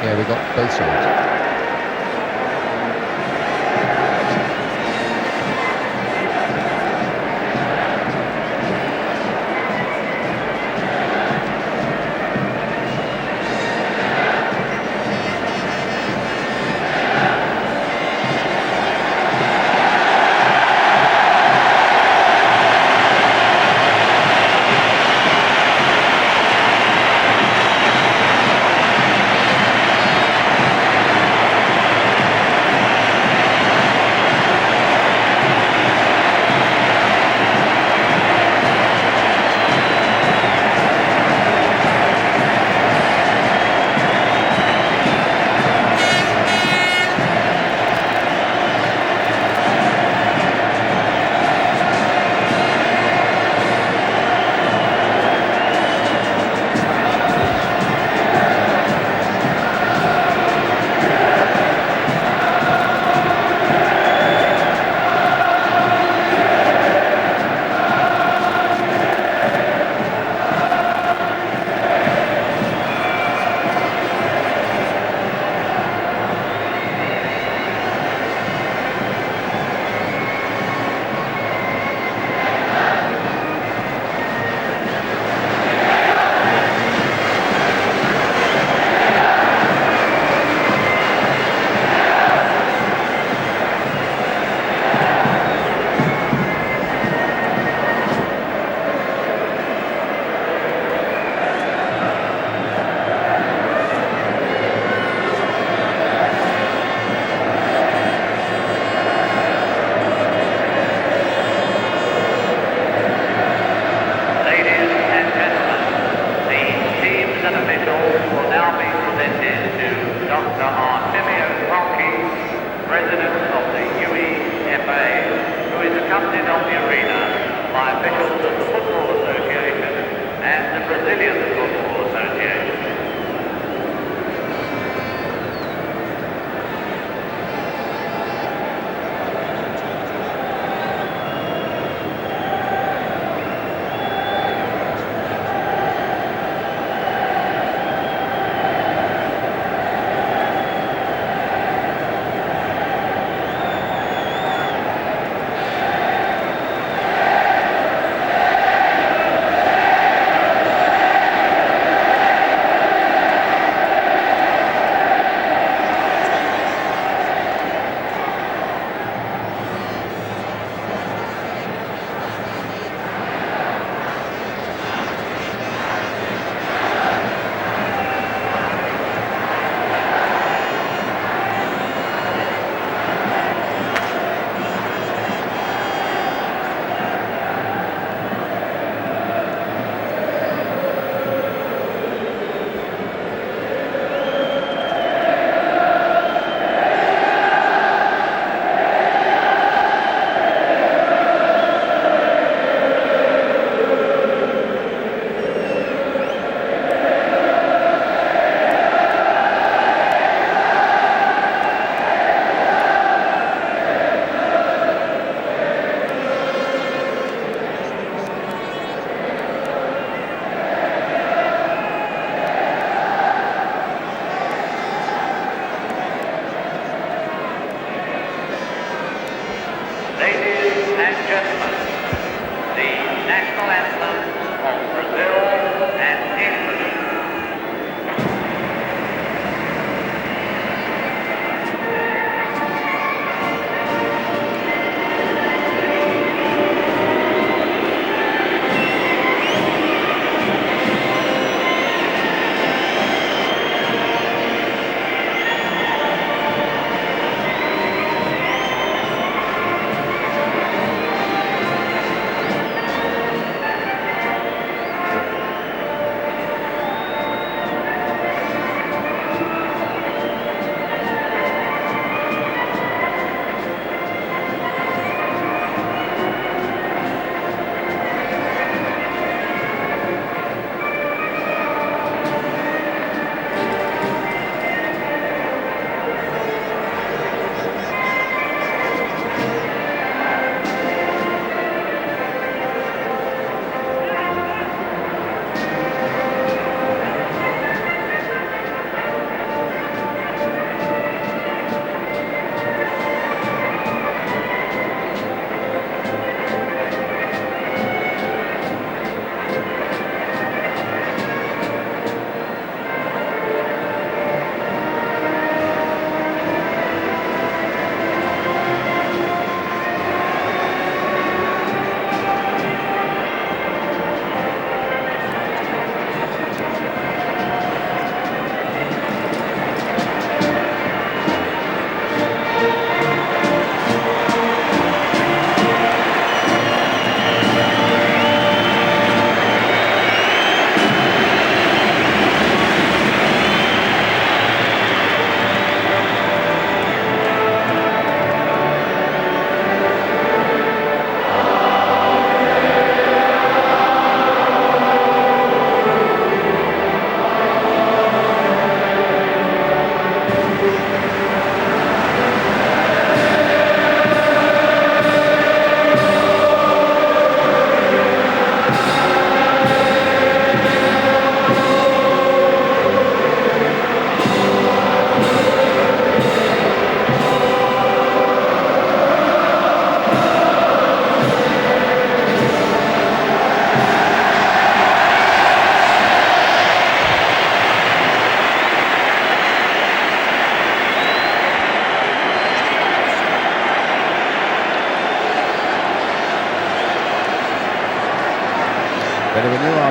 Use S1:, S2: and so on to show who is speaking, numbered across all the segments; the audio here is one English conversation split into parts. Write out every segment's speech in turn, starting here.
S1: Yeah, we got both sides.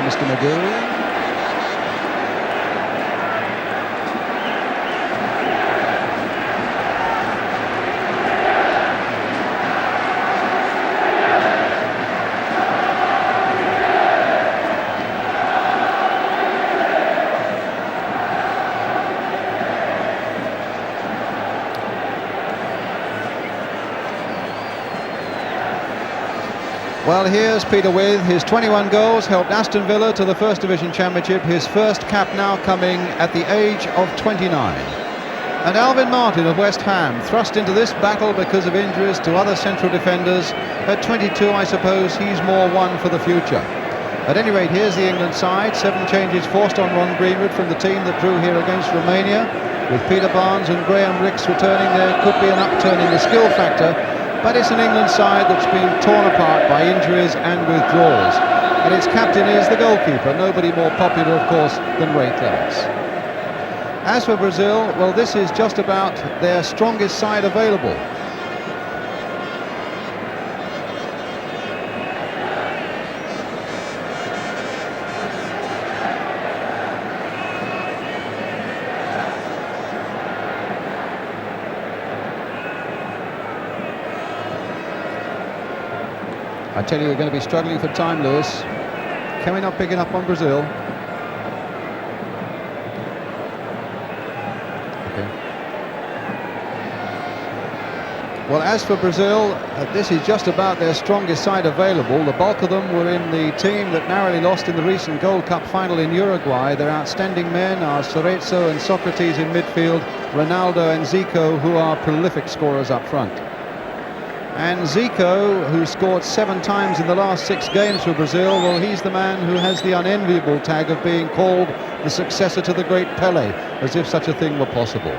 S1: Mr. McGill. Well, here's Peter with his 21 goals, helped Aston Villa to the First Division Championship, his first cap now coming at the age of 29. And Alvin Martin of West Ham, thrust into this battle because of injuries to other central defenders. At 22, I suppose he's more one for the future. At any rate, here's the England side. 7 changes forced on Ron Greenwood from the team that drew here against Romania. With Peter Barnes and Graham Rix returning, there could be an upturn in the skill factor. But it's an England side that's been torn apart by injuries and withdrawals. And its captain is the goalkeeper, nobody more popular, of course, than Ray Clements. As for Brazil, well, this is just about their strongest side available. I tell you, we're going to be struggling for time, Lewis. Can we not pick it up on Brazil? Okay. Well, as for Brazil, this is just about their strongest side available. The bulk of them were in the team that narrowly lost in the recent Gold Cup final in Uruguay. Their outstanding men are Cerezo and Socrates in midfield, Ronaldo and Zico, who are prolific scorers up front. And Zico, who scored 7 times in the last 6 games for Brazil, well, he's the man who has the unenviable tag of being called the successor to the great Pelé, as if such a thing were possible.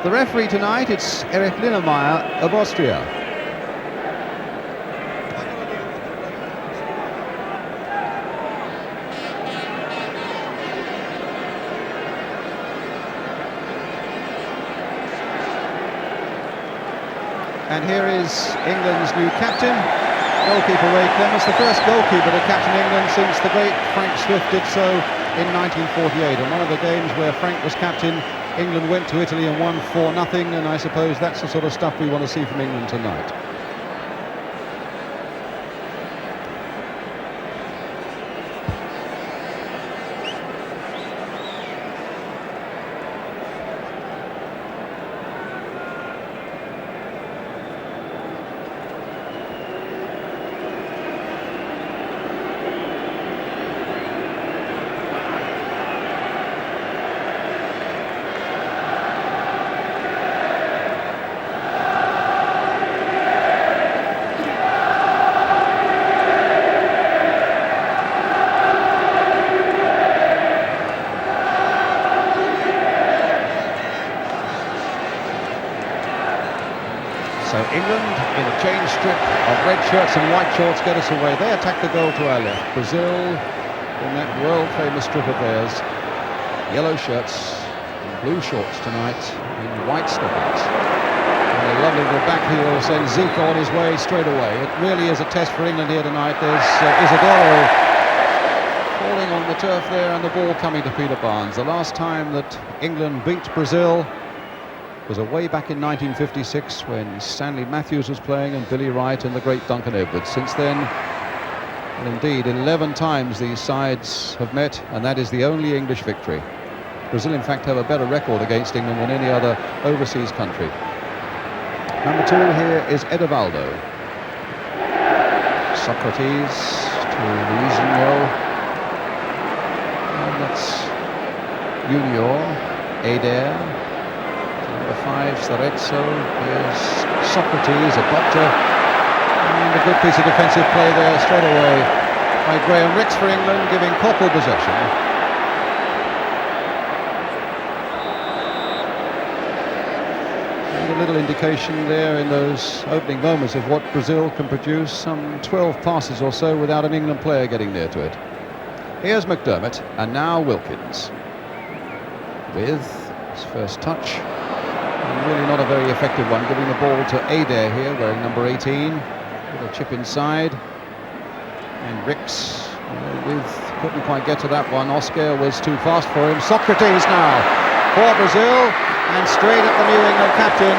S1: The referee tonight, it's Erich Linnemeyer of Austria. And here is England's new captain, goalkeeper Ray Clements, the first goalkeeper to captain England since the great Frank Swift did so in 1948. And one of the games where Frank was captain, England went to Italy and won 4-0, and I suppose that's the sort of stuff we want to see from England tonight. So England, in a change strip of red shirts and white shorts, get us away. They attack the goal to our left. Brazil, in that world-famous strip of theirs, yellow shirts and blue shorts tonight in white stockings. And a lovely little back heel sends Zico on his way straight away. It really is a test for England here tonight. There's Isidoro falling on the turf there, and the ball coming to Peter Barnes. The last time that England beat Brazil was away back in 1956 when Stanley Matthews was playing and Billy Wright and the great Duncan Edwards. Since then, well, indeed, 11 times these sides have met, and that is the only English victory. Brazil, in fact, have a better record against England than any other overseas country. Number 2 here is Edivaldo. Socrates to Luizinho. And that's Junior, Eder. Number 5, Cerezo. Here's Socrates, a doctor. And a good piece of defensive play there straight away by Graham Rix for England, giving Coppell possession. And a little indication there in those opening moments of what Brazil can produce. Some 12 passes or so without an England player getting near to it. Here's McDermott, and now Wilkins. With his first touch. Really not a very effective one, giving the ball to Eder here, wearing number 18. Little chip inside. And Rix Couldn't quite get to that one. Oscar was too fast for him. Socrates now for Brazil, and straight at the New England captain.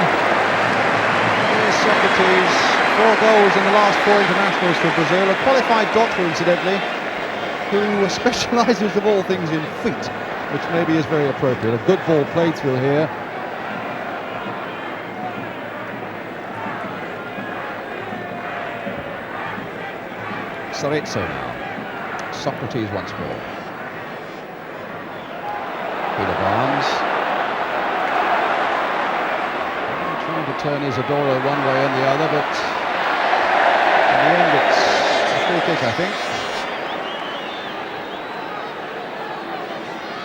S1: Here's Socrates. 4 goals in the last 4 internationals for Brazil. A qualified doctor, incidentally, who specialises of all things in feet, which maybe is very appropriate. A good ball played through here. Cerezo now. Socrates once more. Peter Barnes. Trying to turn Isidoro one way and the other, but in the end it's a free kick, I think.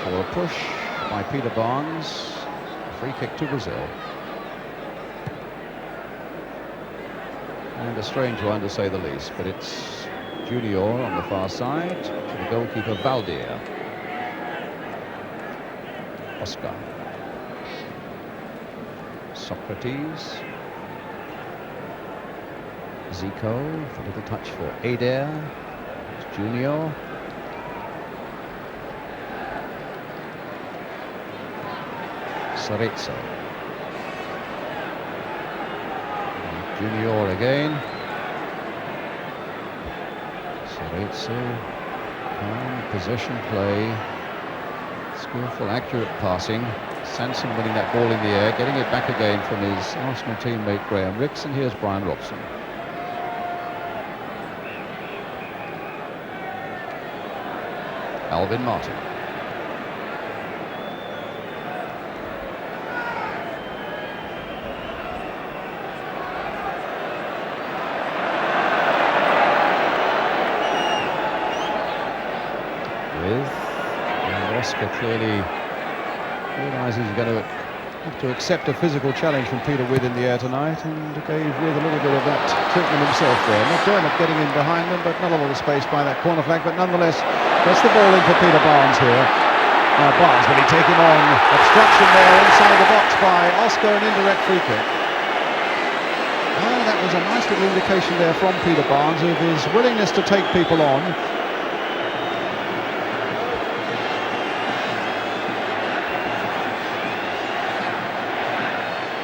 S1: For a push by Peter Barnes. A free kick to Brazil. And a strange one to say the least, but it's Junior on the far side to the goalkeeper Valdir. Oscar. Socrates. Zico, a little touch for Eder. It's Junior. Cerezo. Junior again. Cerezo. Calm possession play. Skillful, accurate passing. Sanson winning that ball in the air, getting it back again from his Arsenal teammate Graham Rix, and here's Brian Robson. Alvin Martin. Oscar clearly realises he's going to have to accept a physical challenge from Peter With in the air tonight, and gave With a little bit of that treatment himself there. McDermott getting in behind them, but not a lot of space by that corner flag, but nonetheless gets the ball in for Peter Barnes here. Now Barnes, will he take him on? Obstruction there inside the box by Oscar, an indirect free kick. That was a nice little indication there from Peter Barnes of his willingness to take people on.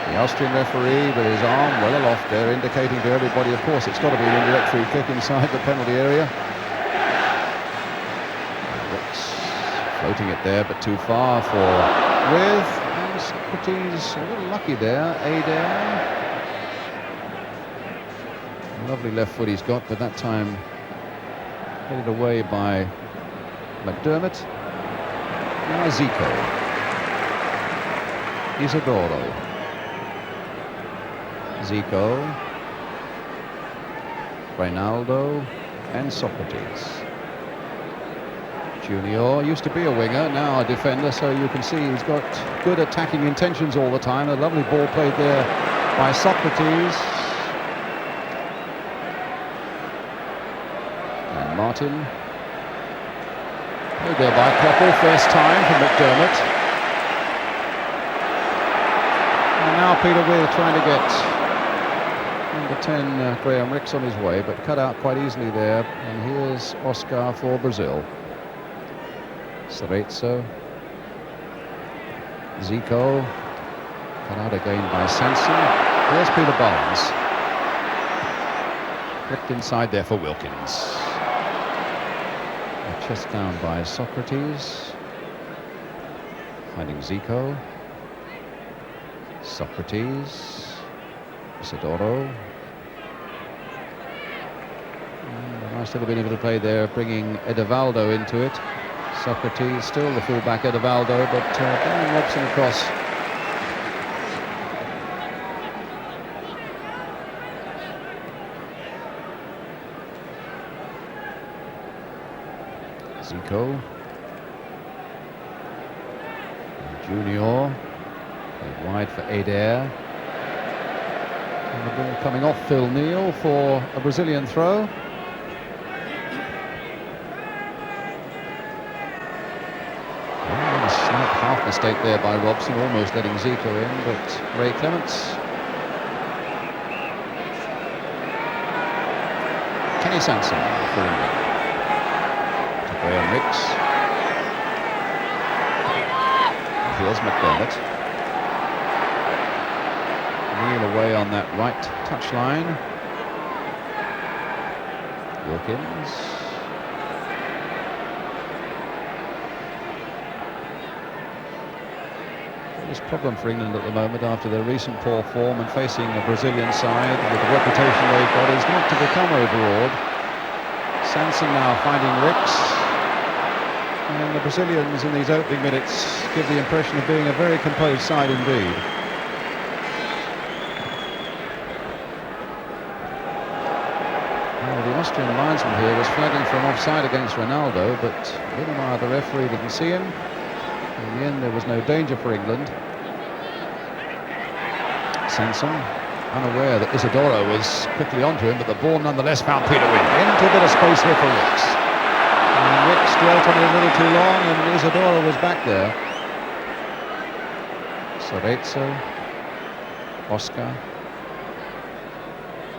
S1: The Austrian referee with his arm well aloft there, indicating to everybody, of course, it's got to be an indirect free kick inside the penalty area. Rix floating it there, but too far for With. And Socrates a little lucky there. Eder. Lovely left foot he's got, but that time headed away by McDermott. Now Zico. Isidoro. Zico, Reinaldo, and Socrates. Junior used to be a winger, now a defender, so you can see he's got good attacking intentions all the time. A lovely ball played there by Socrates. And Martin. Played there by Koppel, first time for McDermott. And now Peter With trying to get number 10, Graham Rix on his way, but cut out quite easily there. And here's Oscar for Brazil. Cerezo. Zico. Cut out again by Sanson. Here's Peter Barnes. Flipped inside there for Wilkins. A chest down by Socrates. Finding Zico. Socrates. Isidoro. A nice little bit of a play there, bringing Edevaldo into it. Socrates, still the fullback Edevaldo, but Brian Robson across. Zico. Junior. Wide for Eder. And the ball coming off Phil Neal for a Brazilian throw. A slight half mistake there by Robson, almost letting Zico in, but Ray Clements. Kenny Sanson for England. Graham Ricks. Here's McDermott. Kneel away on that right touchline. Wilkins. Biggest problem for England at the moment after their recent poor form and facing a Brazilian side with the reputation they've got is not to become overawed. Sanson now finding Ricks, and the Brazilians in these opening minutes give the impression of being a very composed side indeed. Well, the Austrian linesman here was flagging for an offside against Ronaldo, but Linemeyer, the referee, didn't see him. In the end, there was no danger for England. Sanson, unaware that Isidoro was quickly onto him, but the ball nonetheless found Peter Wynn. Into a bit of space here for Ricks. And Ricks dwelt on it a little too long, and Isidoro was back there. Cerezo, Oscar,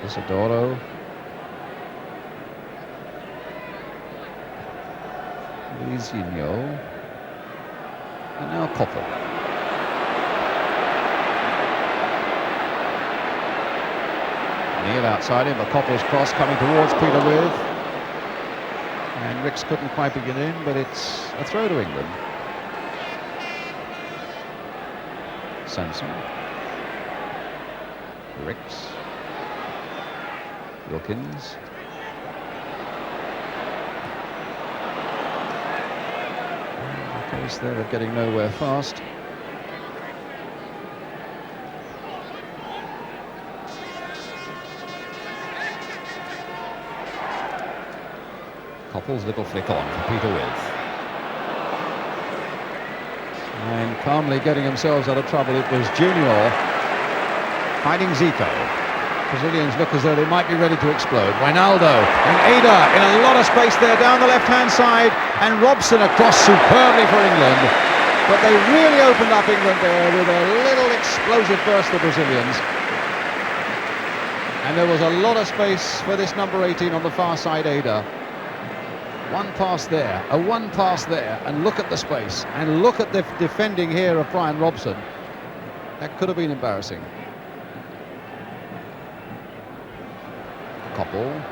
S1: Isidoro. Luizinho. And now Koppel. Neil outside him, but Koppel's cross coming towards Peter With. And Ricks couldn't quite get in, but it's a throw to England. Sanson. Ricks. Wilkins. Case there of getting nowhere fast. Koppel's little flick on for Peter With. And calmly getting themselves out of trouble, it was Junior finding Zico. Brazilians look as though they might be ready to explode. Ronaldo and Ada in a lot of space there down the left-hand side, and Robson across superbly for England. But they really opened up England there with a little explosive burst, the Brazilians. And there was a lot of space for this number 18 on the far side, Ada. One pass there, one pass there, and look at the space. And look at the defending here of Brian Robson. That could have been embarrassing. Koppel.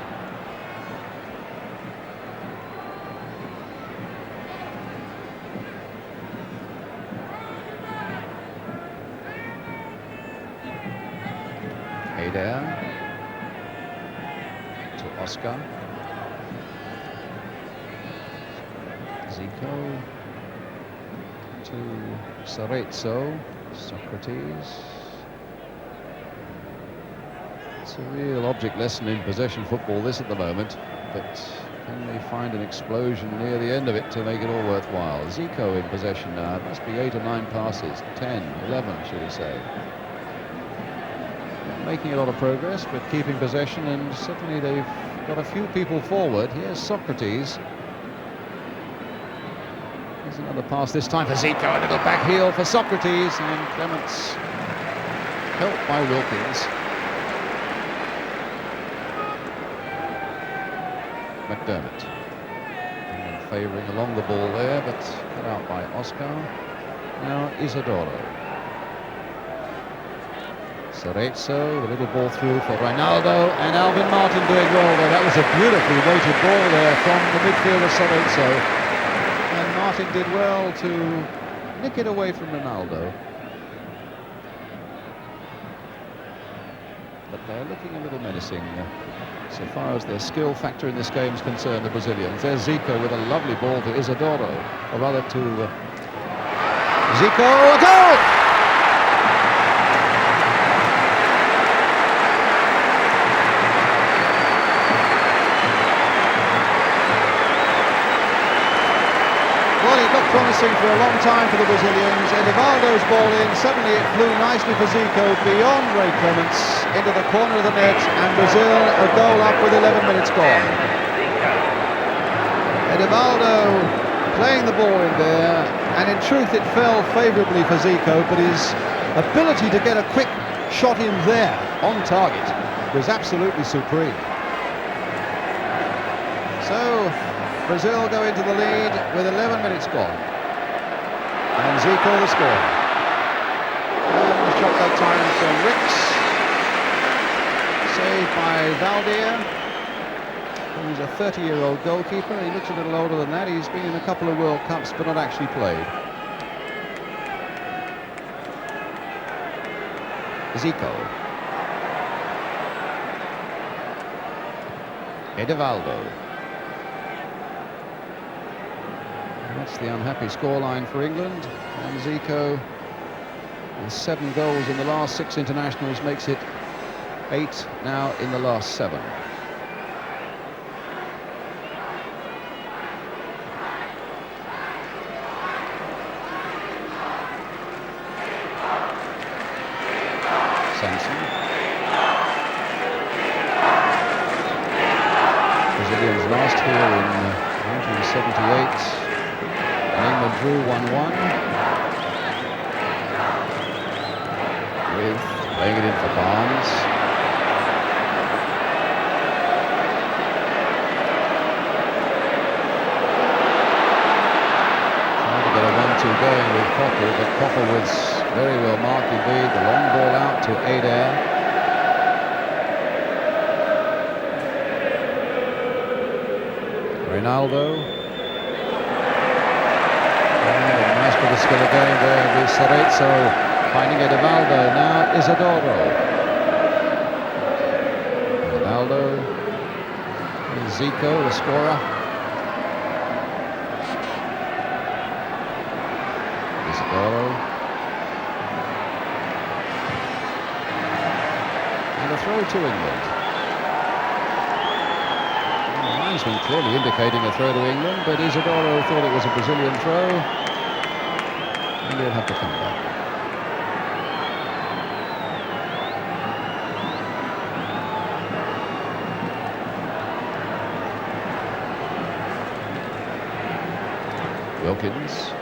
S1: Adair to Oscar. Zico to Cerezo. Socrates. It's a real object lesson in possession football, this at the moment, but can they find an explosion near the end of it to make it all worthwhile? Zico in possession now. It must be 8 or 9 passes, 10, 11 should we say. Not making a lot of progress, but keeping possession, and certainly they've got a few people forward. Here's Socrates. Here's another pass this time for Zico, a little back heel for Socrates, and Clements helped by Wilkins. McDermott favouring along the ball there, but cut out by Oscar. Now Isidoro. Cerezo, the little ball through for Ronaldo, and Alvin Martin doing well there. That was a beautifully weighted ball there from the midfield of Cerezo, and Martin did well to nick it away from Ronaldo. But they're looking a little menacing so far as their skill factor in this game is concerned, the Brazilians. There's Zico with a lovely ball to Isidoro, or rather to Zico, a goal! Well, it looked promising for a long time for the Brazilians. Edivaldo's ball in, suddenly it flew nicely for Zico beyond Ray Clements into the corner of the net, and Brazil a goal up with 11 minutes gone. Edivaldo playing the ball in there, and in truth it fell favourably for Zico, but his ability to get a quick shot in there on target was absolutely supreme. So Brazil go into the lead with 11 minutes gone. And Zico the score. And the shot that time from Ricks. Saved by Valdir. He's a 30-year-old goalkeeper. He looks a little older than that. He's been in a couple of World Cups, but not actually played. Zico. Edivaldo. That's the unhappy scoreline for England. And Zico, with 7 goals in the last 6 internationals, makes it 8 now in the last 7. Brazilians last here in 1978, and England drew 1-1 with laying it in for Barnes. Trying to get a 1-2 going with Koppel, but Koppel was very well marked indeed. The long ball out to Adair. Ronaldo. And a nice bit of skill again there with Cerezo finding Edivaldo. Now Isidoro. Edivaldo. Zico, the scorer. Isidoro. And a throw to England. Linesman clearly indicating a throw to England, but Isidoro thought it was a Brazilian throw, and he'll have to come back. Wilkins.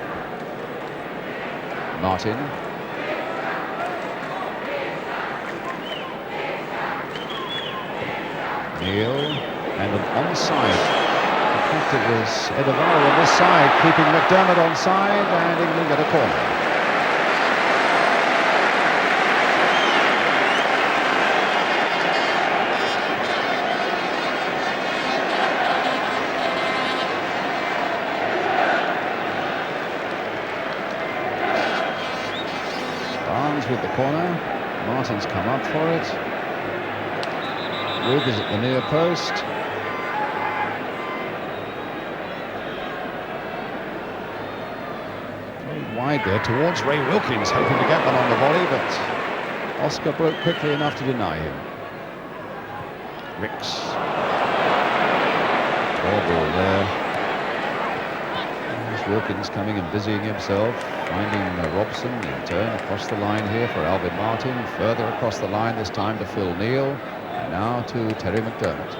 S1: Martin. Neil. And an onside. In fact, it was Edivaldo on this side, keeping McDermott onside, and England get a corner. Barnes with the corner. Martin's come up for it. Wood is at the near post. Wide there towards Ray Wilkins, hoping to get one on the volley, but Oscar broke quickly enough to deny him. Ricks. Tall ball there. There's Wilkins coming and busying himself, finding Robson in turn across the line here for Alvin Martin, further across the line this time to Phil Neal, and now to Terry McDermott.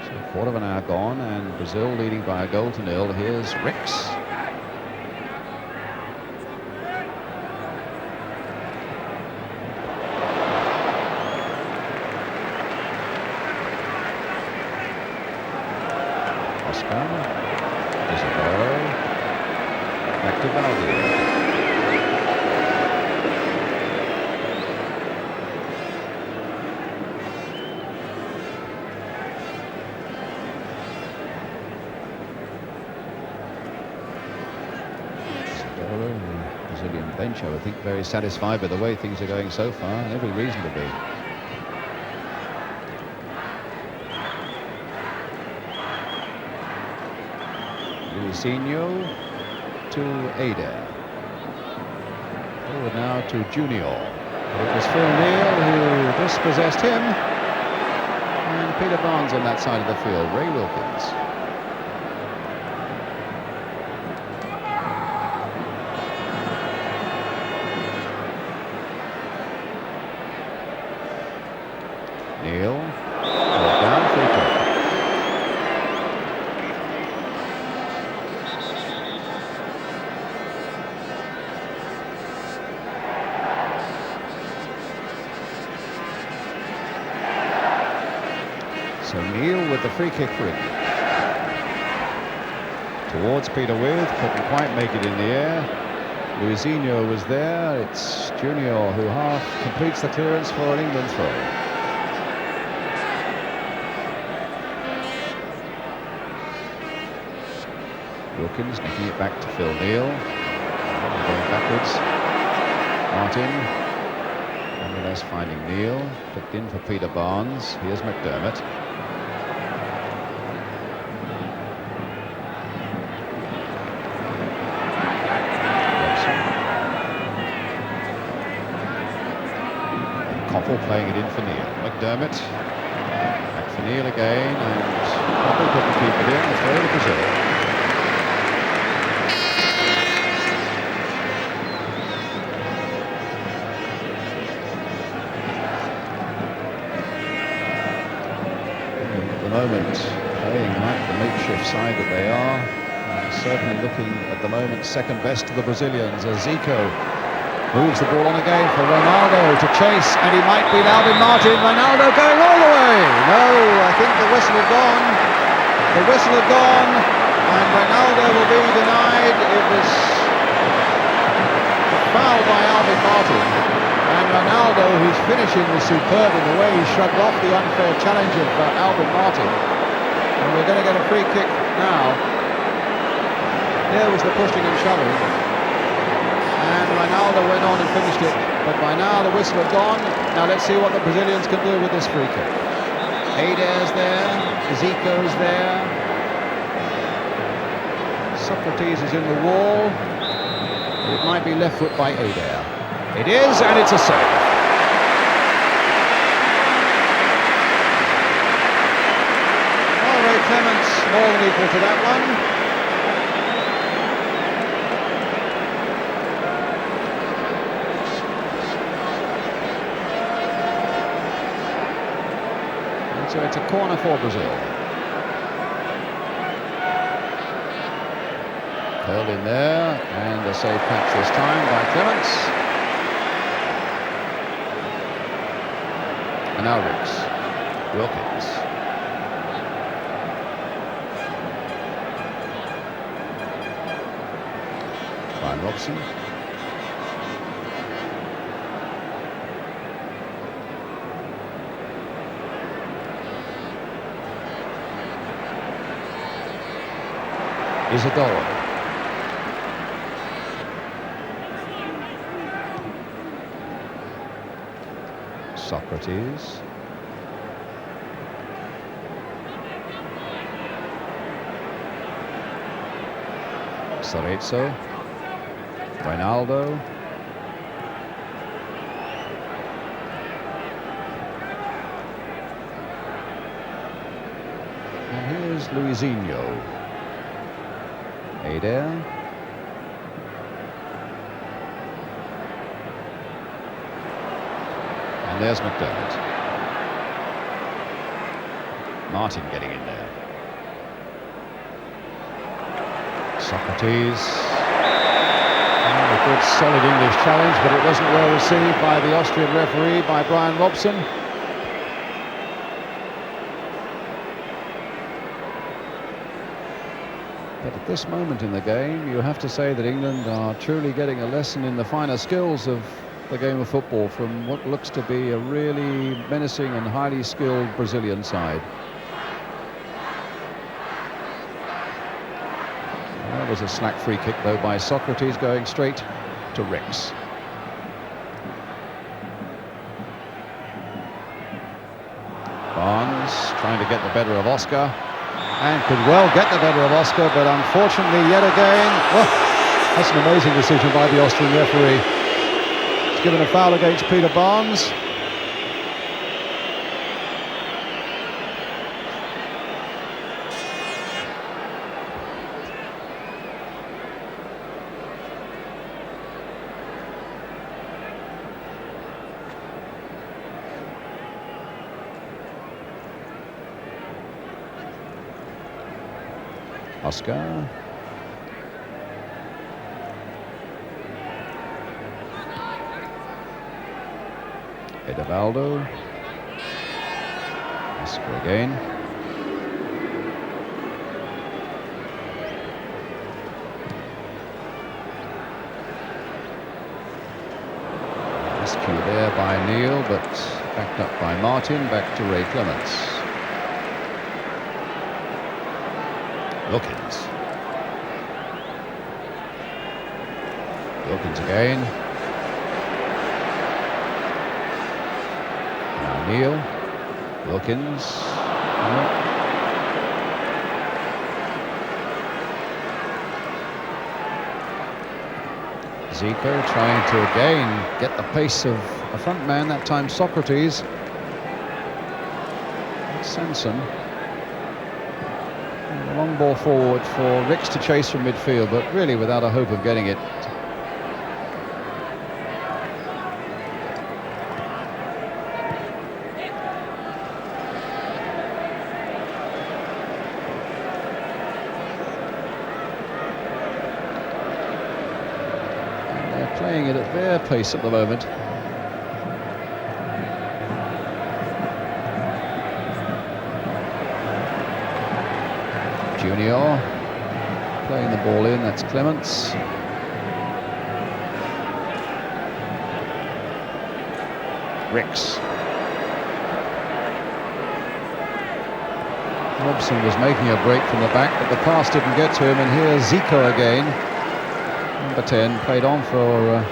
S1: So a quarter of an hour gone, and Brazil leading by a 0-0. Here's Ricks. Isidoro, back to Valdir. Isidoro, the Brazilian bench, I would think, very satisfied with the way things are going so far, and every reason to be. Luisinho to Adair. Forward now to Junior. It was Phil Neal who dispossessed him. And Peter Barnes on that side of the field. Ray Wilkins. Neal. Down, free kick. So Neal with the free kick for England. Towards Peter With, couldn't quite make it in the air. Luizinho was there. It's Junior who half completes the clearance for an England throw. Wilkins nicking it back to Phil Neal. Going backwards. Martin. Nonetheless finding Neal. Picked in for Peter Barnes. Here's McDermott. Koppel playing it in for Neal. McDermott. Back for Neal again. And Koppel couldn't keep it in. The throw to Brazil. Moment playing like the makeshift side that they are, certainly looking at the moment second best to the Brazilians as Zico moves the ball on again for Ronaldo to chase, and he might beat Alvin Martin. Ronaldo going all the way. No, I think the whistle had gone. The whistle had gone, and Ronaldo will be denied. It was a foul by Alvin Martin. And Ronaldo, whose finishing was superb in the way he shrugged off the unfair challenge of Alvin Martin. And we're going to get a free kick now. There was the pushing and shoving. And Ronaldo went on and finished it. But by now the whistle had gone. Now let's see what the Brazilians can do with this free kick. Adair's there. Zico's there. Socrates is in the wall. It might be left foot by Adair. It is, and it's a save. Well, Ray Clements more than equal to that one. And so it's a corner for Brazil. Curled in there, and a safe catch this time by Clements. And now Ricks. Wilkins. Brian Robson. Isidoro. Socrates. Cerezo. Ronaldo. And here's Luizinho. Adair. And there's McDermott. Martin getting in there. Socrates. A good solid English challenge, but it wasn't well received by the Austrian referee, by Brian Robson. But at this moment in the game, you have to say that England are truly getting a lesson in the finer skills of the game of football from what looks to be a really menacing and highly skilled Brazilian side. That was a slack free kick though by Socrates, going straight to Ricks. Barnes trying to get the better of Oscar, and could well get the better of Oscar, but unfortunately yet again, well, that's an amazing decision by the Austrian referee. He's given a foul against Peter Barnes. Oscar. Edevaldo. Oscar again. Rescue there by Neil, but backed up by Martin, back to Ray Clements. Wilkins. Wilkins again. Now Neil. Wilkins. Zico trying to again get the pace of a front man, that time Socrates. Sanson. And a long ball forward for Ricks to chase from midfield, but really without a hope of getting it. Playing it at their pace at the moment. Junior playing the ball in, that's Clements. Ricks. Robson was making a break from the back, but the pass didn't get to him, and here's Zico again. Number 10 played on for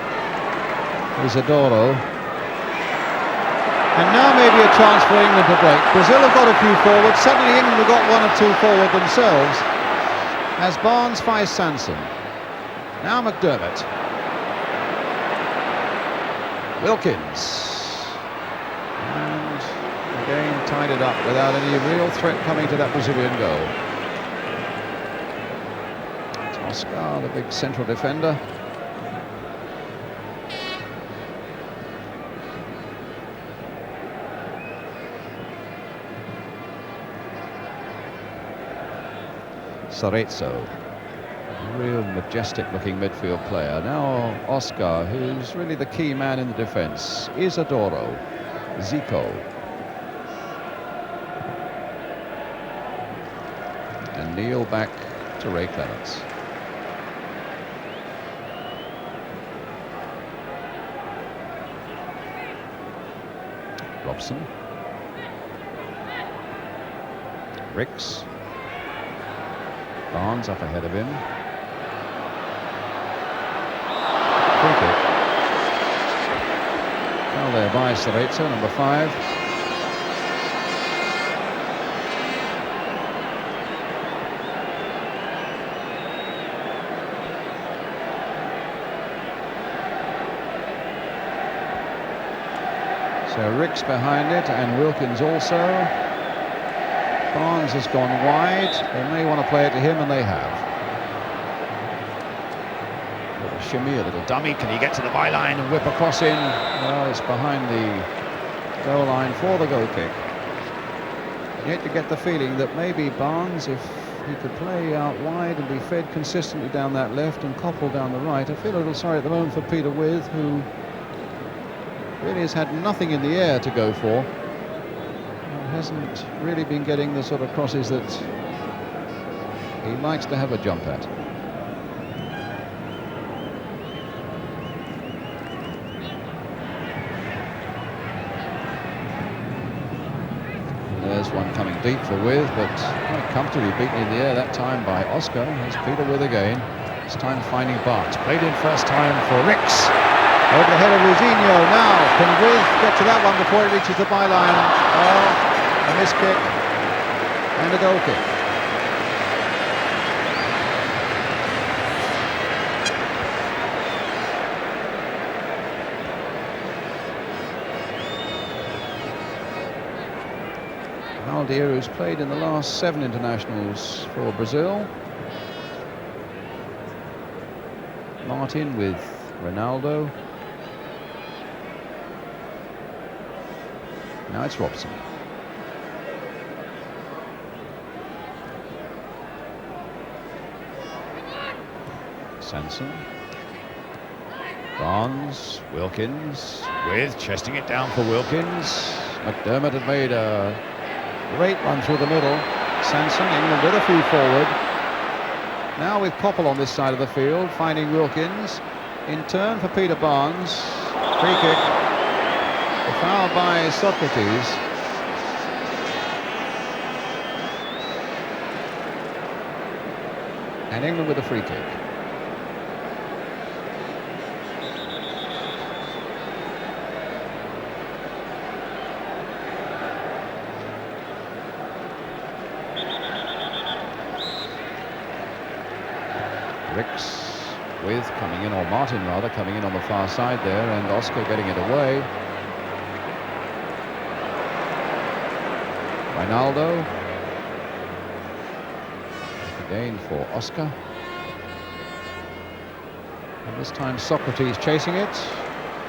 S1: Isidoro. And now maybe a chance for England to break. Brazil have got a few forward. Suddenly England have got one or two forward themselves. As Barnes fights Sanson. Now McDermott. Wilkins. And again tied it up without any real threat coming to that Brazilian goal. Oscar, the big central defender. Cerezo, a real majestic looking midfield player. Now Oscar, who's really the key man in the defence. Isidoro, Zico. And Neil back to Ray Clements. Robson. Ricks. Barnes up ahead of him. Free kick. Foul there by Cerezo, number 5. So Ricks behind it, and Wilkins also. Barnes has gone wide. They may want to play it to him, and they have. A little shimmy, a little dummy. Can he get to the byline and whip across in? Well, it's behind the goal line for the goal kick. You hate to get the feeling that maybe Barnes, if he could play out wide and be fed consistently down that left and Koppel down the right. I feel a little sorry at the moment for Peter With, who really has had nothing in the air to go for. Hasn't really been getting the sort of crosses that he likes to have a jump at. There's one coming deep for With, but quite comfortably beaten in the air that time by Oscar. Here's Peter With again. This time finding Barnes. Played in first time for Ricks. Over the head of Ruzinho. Now, can With get to that one before it reaches the byline? Oh. A missed kick and a goal kick. Aldir, who's played in the last 7 internationals for Brazil. Martin with Ronaldo. Now it's Robson. Sanson. Barnes. Wilkins. With chesting it down for Wilkins. McDermott had made a great run through the middle. Sanson, England with a few forward. Now with Koppel on this side of the field, finding Wilkins. In turn for Peter Barnes. Free kick. The foul by Socrates. And England with a free kick. Ricks with coming in, or Martin rather, coming in on the far side there, and Oscar getting it away. Ronaldo. Again for Oscar. And this time Socrates chasing it.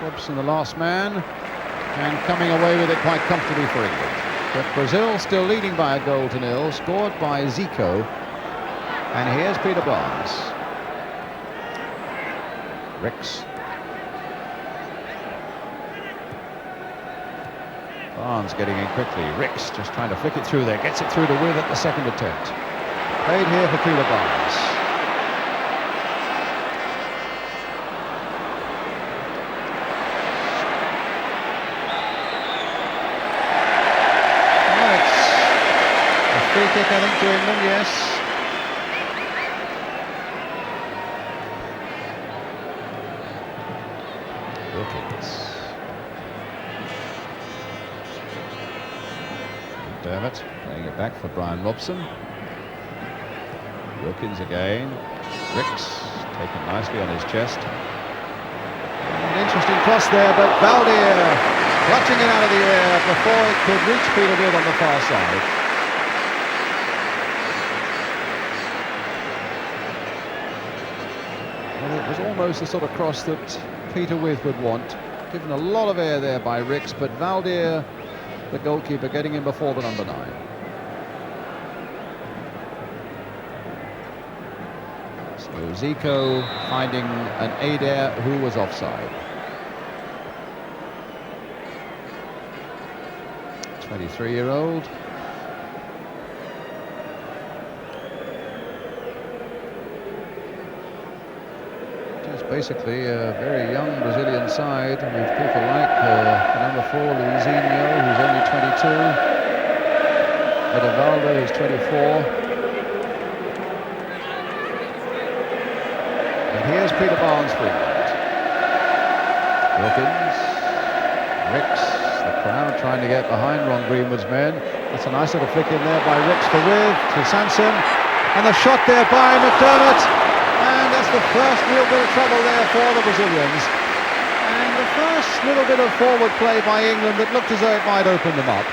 S1: Robson the last man. And coming away with it quite comfortably for England. But Brazil still leading by 1-0, scored by Zico. And here's Peter Barnes. Ricks. Barnes getting in quickly. Ricks just trying to flick it through there. Gets it through to With at the second attempt. Played here for Peter Barnes. Well, it's a free kick, I think, to England, yes. Dermot playing it back for Brian Robson. Wilkins again. Ricks taken nicely on his chest. An interesting cross there, but Valdir clutching it out of the air before it could reach Peter Wood on the far side. Well, it was almost the sort of cross that Peter With would want. Given a lot of air there by Ricks, but Valdir, the goalkeeper, getting in before the number 9. So Zico finding an Adair who was offside. 23-year-old. Just basically a very young Brazilian side with people like number 4, Luizinho, who's only 22, Edevaldo, who's 24. And here's Peter Barnes for England. Wilkins, Ricks, the crowd trying to get behind Ron Greenwood's men. That's a nice little flick in there by Ricks for With to Sanson, and the shot there by McDermott. And that's the first real bit of trouble there for the Brazilians. And the first little bit of forward play by England that looked as though it might open them up.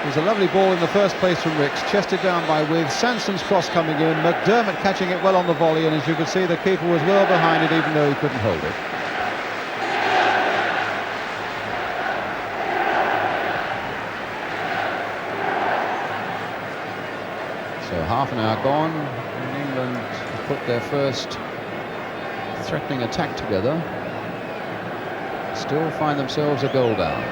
S1: It was a lovely ball in the first place from Ricks, chested down by With. Sanson's cross coming in, McDermott catching it well on the volley, and as you can see, the keeper was well behind it even though he couldn't hold it. So half an hour gone, and England have put their first threatening attack together. Still find themselves a goal down.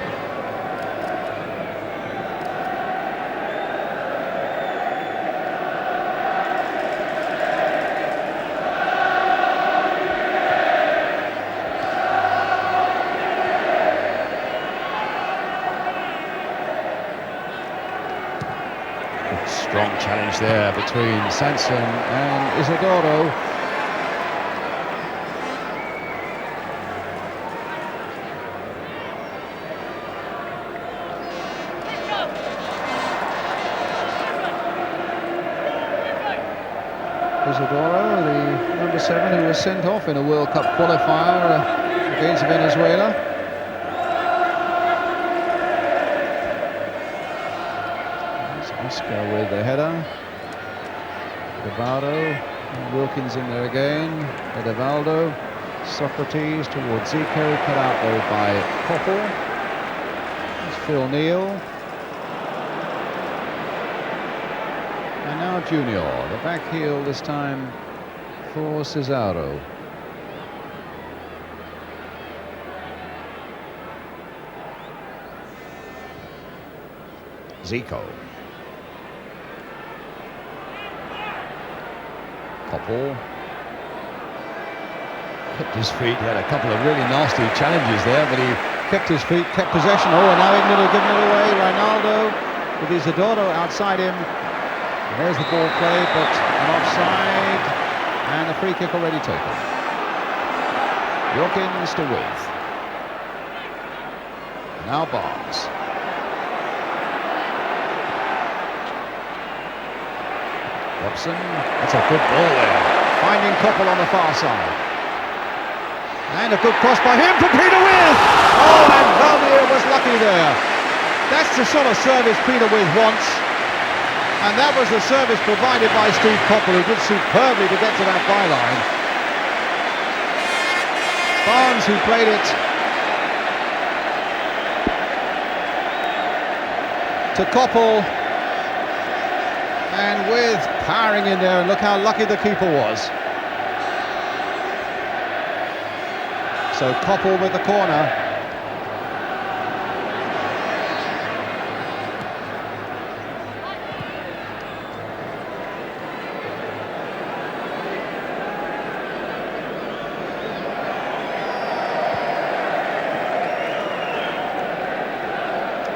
S1: Strong challenge there between Sanson and Isidoro. Isidoro, the number 7 who was sent off in a World Cup qualifier against Venezuela. Oscar with the header. Edevaldo, Wilkins in there again. Edevaldo, Socrates towards Zico, cut out though by Koppel. There's Phil Neal. And now Junior, the back heel this time for Cesaro. Zico. Koppel. Kept his feet. He had a couple of really nasty challenges there, but he kept his feet, kept possession. Oh, and now England have given it away. Ronaldo with Isidoro outside him. And there's the ball played, but an offside, and a free kick already taken. Yorkins to With. Now Barnes. Robson, that's a good ball there. Finding Koppel on the far side. And a good cross by him for Peter With. Oh, and Valmier was lucky there. That's the sort of service Peter With wants. And that was the service provided by Steve Koppel, who did superbly to get to that byline. Barnes, who played it to Koppel, and With powering in there, and look how lucky the keeper was. So Koppel with the corner.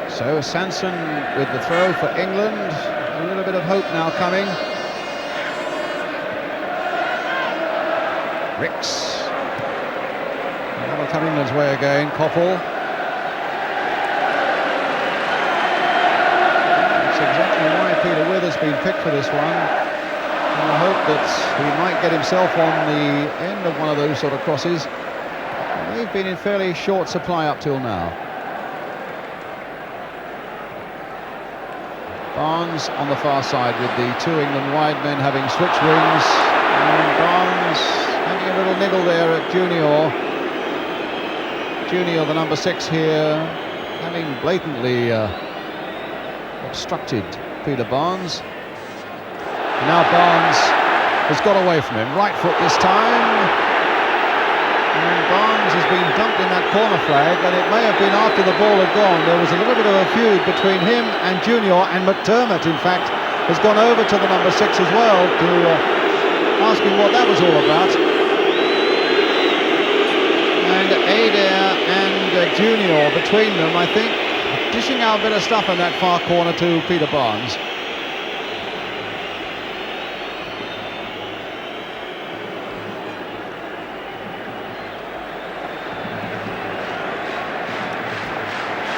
S1: So Sanson with the throw for England. A little bit of hope now coming. Ricks. That'll come England's way again. Koppel. That's exactly why Peter With has been picked for this one. And I hope that he might get himself on the end of one of those sort of crosses. And they've been in fairly short supply up till now. Barnes on the far side with the two England wide men having switched wings, and Barnes having a little niggle there at Junior. Junior, the number 6 here, having blatantly obstructed Peter Barnes. And now Barnes has got away from him, right foot this time. And Barnes has been dumped in that corner flag, and it may have been after the ball had gone. There was a little bit of a feud between him and Junior, and McDermott, in fact, has gone over to the number 6 as well to ask him what that was all about. And Adair and Junior between them, I think, dishing out a bit of stuff in that far corner to Peter Barnes.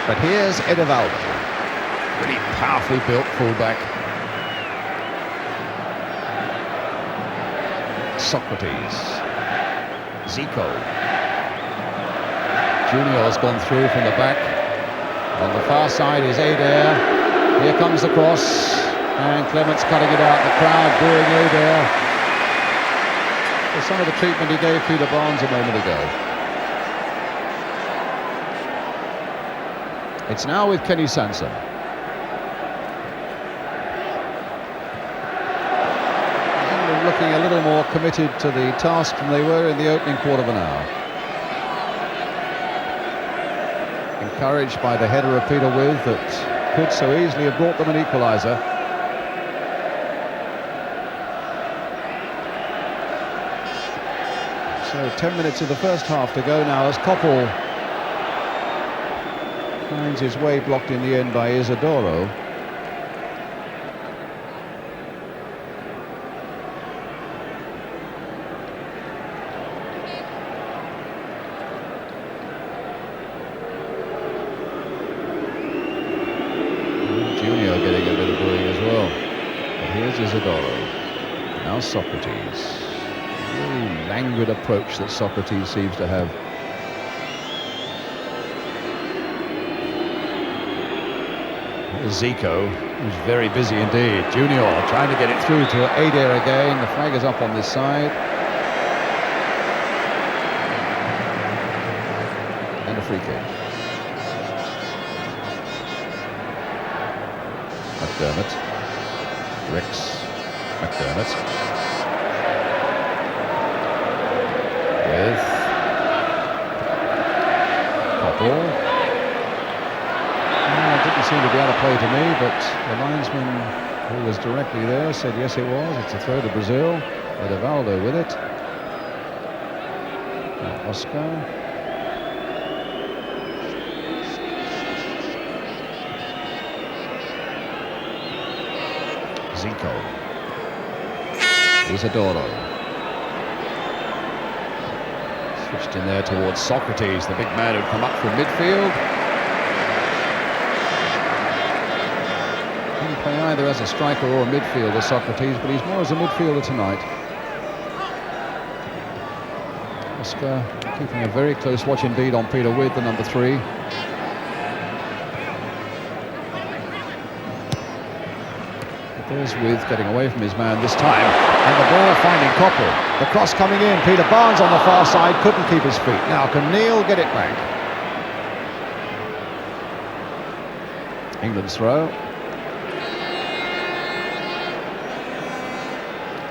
S1: But here's Edivaldo, really powerfully built fullback. Socrates, Zico. Junior's gone through from the back. On the far side is Adair. Here comes the cross, and Clement's cutting it out. The crowd booing Adair for some of the treatment he gave Peter Barnes a moment ago. It's now with Kenny Sanson. England looking a little more committed to the task than they were in the opening quarter of an hour. Encouraged by the header of Peter With that could so easily have brought them an equaliser. So 10 minutes of the first half to go now as Koppel finds his way blocked in the end by Isidoro. Junior getting a bit of booing as well. But here's Isidoro. Now Socrates. A really languid approach that Socrates seems to have. Zico, who's very busy indeed. Junior trying to get it through to Adair again. The flag is up on this side. And a free kick. McDermott. Ricks. McDermott. With Koppel. Didn't seem to be out of play to me, but the linesman who was directly there said yes it was. It's a throw to Brazil. Edivaldo with it. Oscar. Zico. Isidoro. Switched in there towards Socrates, the big man who'd come up from midfield. He can play either as a striker or a midfielder, Socrates, but he's more as a midfielder tonight. Oscar keeping a very close watch indeed on Peter With, the number 3. But there's With getting away from his man this time, and the ball finding Koppel. The cross coming in, Peter Barnes on the far side, couldn't keep his feet. Now can Neil get it back? England's throw.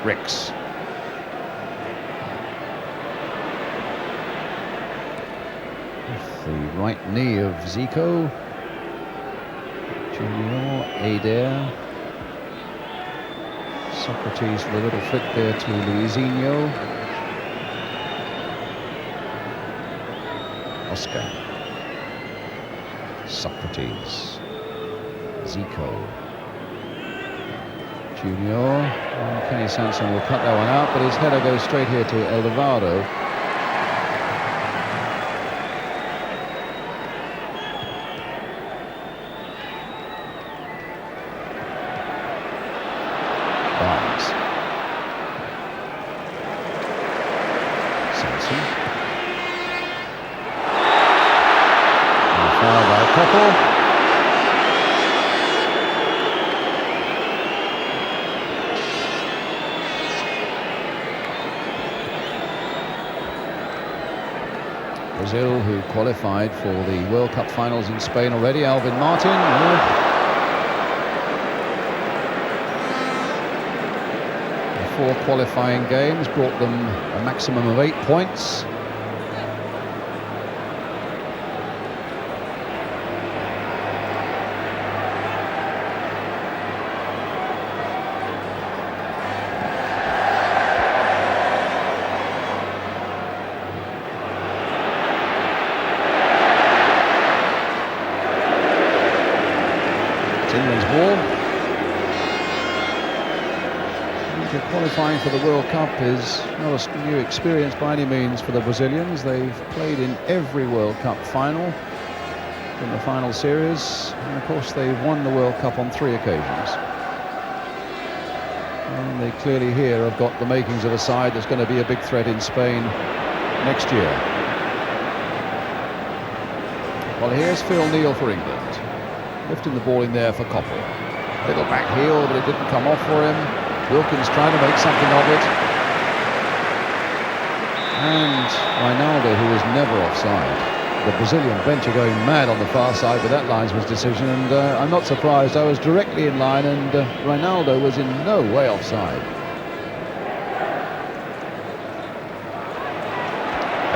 S1: Ricks. The right knee of Zico. Junior, Adair. Socrates with a little flick there to Luizinho. Oscar. Socrates. Zico. Junior. Kenny Sanson will cut that one out, but his header goes straight here to Eldovado. Brazil, who qualified for the World Cup finals in Spain already. Alvin Martin. The 4 qualifying games brought them a maximum of 8 points. England's ball. Qualifying for the World Cup is not a new experience by any means for the Brazilians. They've played in every World Cup final in the final series, and of course they've won the World Cup on 3 occasions. And they clearly here have got the makings of a side that's going to be a big threat in Spain next year. Well, here's Phil Neal for England. Lifting the ball in there for Koppel. Little back heel, but it didn't come off for him. Wilkins trying to make something of it. And Ronaldo, who was never offside. The Brazilian bench are going mad on the far side with that linesman's decision, and I'm not surprised. I was directly in line, and Ronaldo was in no way offside.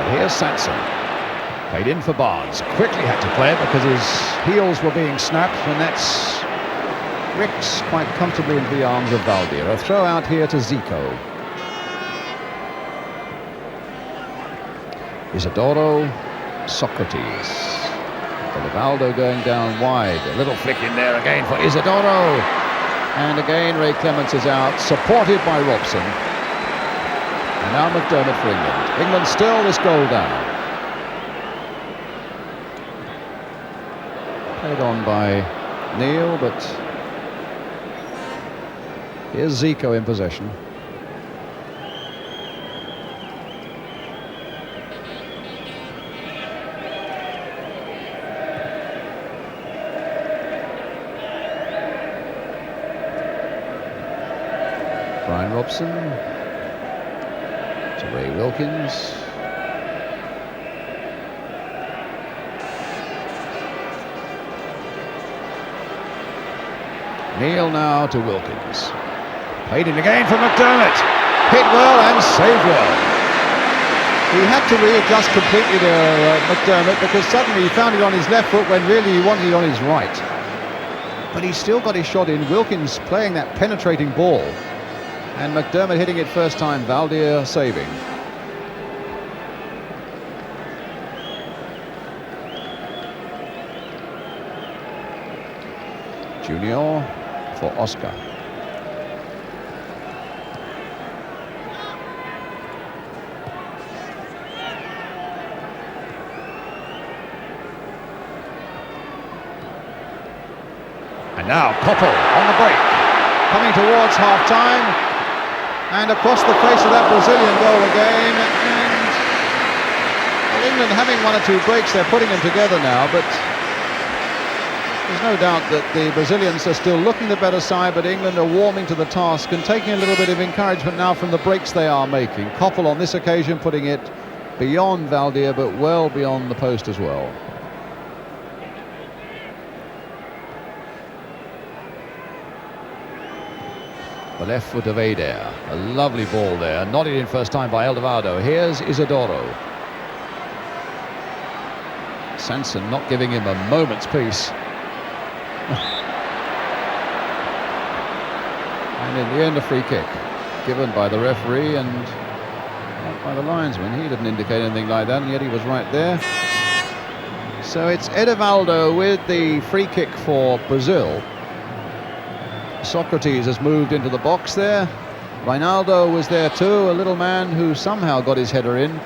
S1: And here's Sanson. Played in for Barnes. Quickly had to play it because his heels were being snapped, and that's Ricks quite comfortably into the arms of Valdir. A throw out here to Zico. Isidoro, Socrates. Eldovado going down wide. A little flick in there again for Isidoro. And again Ray Clements is out, supported by Robson. And now McDermott for England. England still this goal down. Played on by Neil, but here's Zico in possession. Brian Robson to Ray Wilkins. Neil now to Wilkins. Played in again for McDermott. Hit well and saved well. He had to readjust completely there, McDermott, because suddenly he found it on his left foot when really he wanted it on his right. But he still got his shot in. Wilkins playing that penetrating ball. And McDermott hitting it first time, Valdir saving. Junior for Oscar. And now Koppel on the break, coming towards half-time, and across the face of that Brazilian goal again. And well, England having one or two breaks, they're putting them together now, but there's no doubt that the Brazilians are still looking the better side, but England are warming to the task and taking a little bit of encouragement now from the breaks they are making. Koppel on this occasion putting it beyond Valdir, but well beyond the post as well. The left foot of Eder, a lovely ball there, nodded in first time by Edevaldo. Here's Isidoro. Sanson not giving him a moment's peace. And in the end, a free kick given by the referee and not by the linesman. He didn't indicate anything like that, and yet he was right there. So it's Edevaldo with the free kick for Brazil. Socrates has moved into the box there. Reinaldo was there too, a little man who somehow got his header in.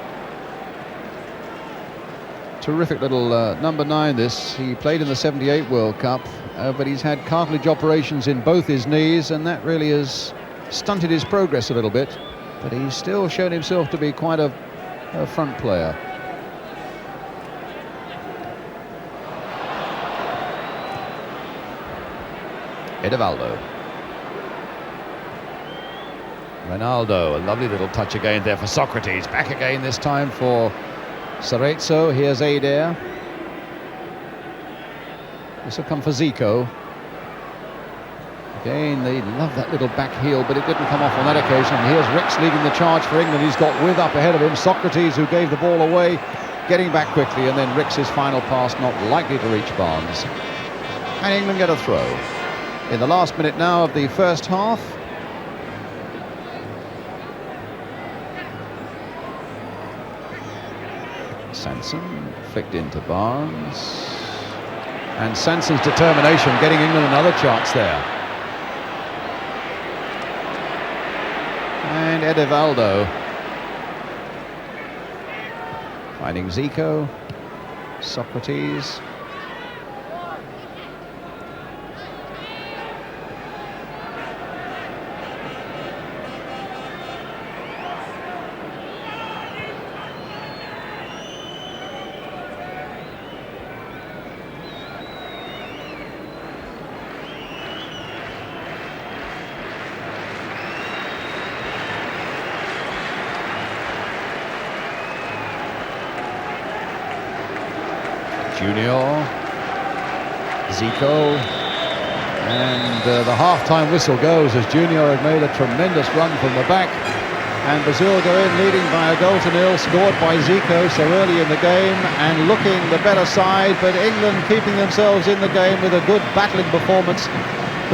S1: Terrific little number 9 this. He played in the 78 World Cup, but he's had cartilage operations in both his knees, and that really has stunted his progress a little bit. But he's still shown himself to be quite a front player. Edevaldo. Ronaldo, a lovely little touch again there for Socrates. Back again this time for Cerezo. Here's Eder. This will come for Zico. Again, they love that little back heel, but it didn't come off on that occasion. And here's Rix leading the charge for England. He's got With up ahead of him. Socrates, who gave the ball away, getting back quickly, and then Rix's final pass not likely to reach Barnes. And England get a throw. In the last minute now of the first half. Sanson flicked into Barnes. And Sanson's determination getting England another chance there. And Edevaldo finding Zico. Socrates. Junior, Zico, and the half-time whistle goes as Junior had made a tremendous run from the back, and Brazil go in leading by 1-0, scored by Zico so early in the game and looking the better side, but England keeping themselves in the game with a good battling performance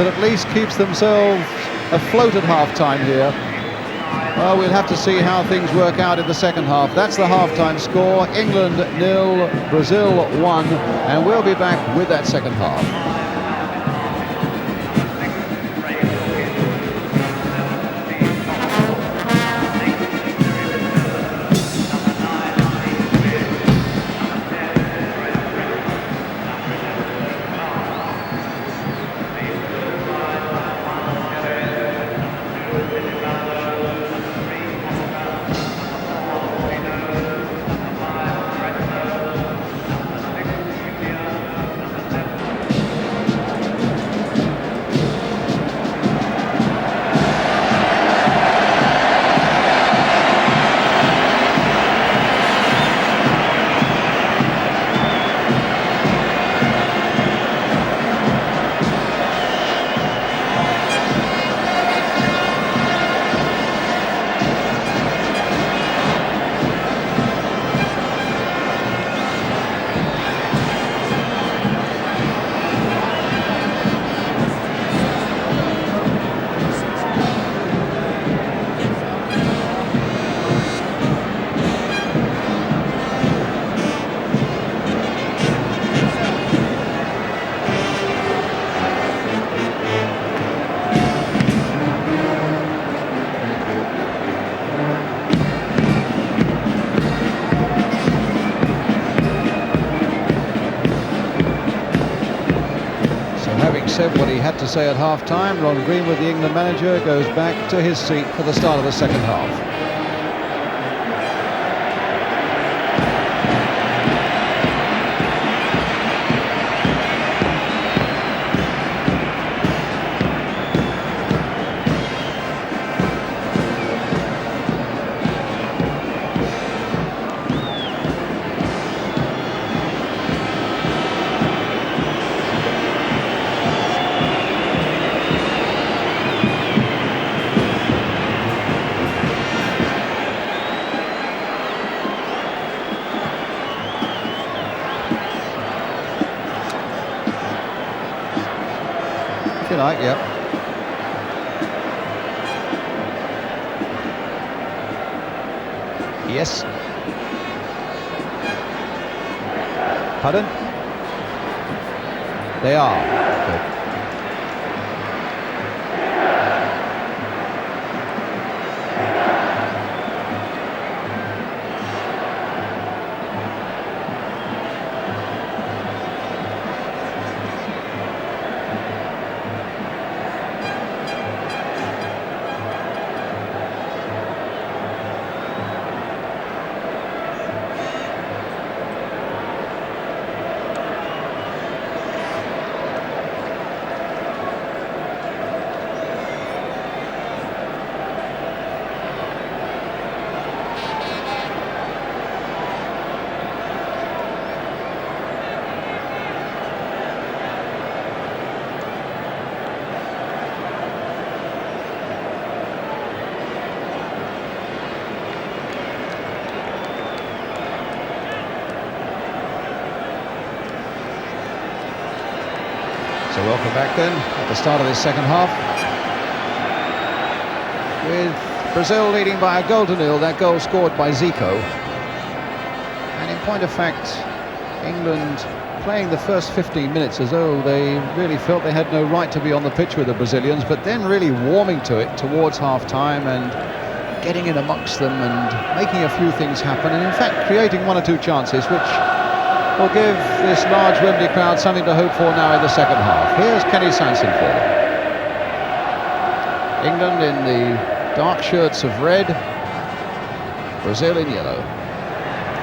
S1: that at least keeps themselves afloat at half-time here. Well, we'll have to see how things work out in the second half. That's the half-time score. England 0, Brazil 1, and we'll be back with that second half. said what he had to say at half-time. Ron Greenwood, the England manager, goes back to his seat for the start of the second half. If you like, yep. Yes. Pardon? They are. Good. So welcome back then, at the start of this second half, with Brazil leading by 1-0, that goal scored by Zico. And in point of fact, England playing the first 15 minutes as though they really felt they had no right to be on the pitch with the Brazilians, but then really warming to it towards half-time and getting in amongst them and making a few things happen, and in fact creating one or two chances, which will give this large Wembley crowd something to hope for now in the second half. Here's Kenny Sanson for them. England in the dark shirts of red, Brazil in yellow.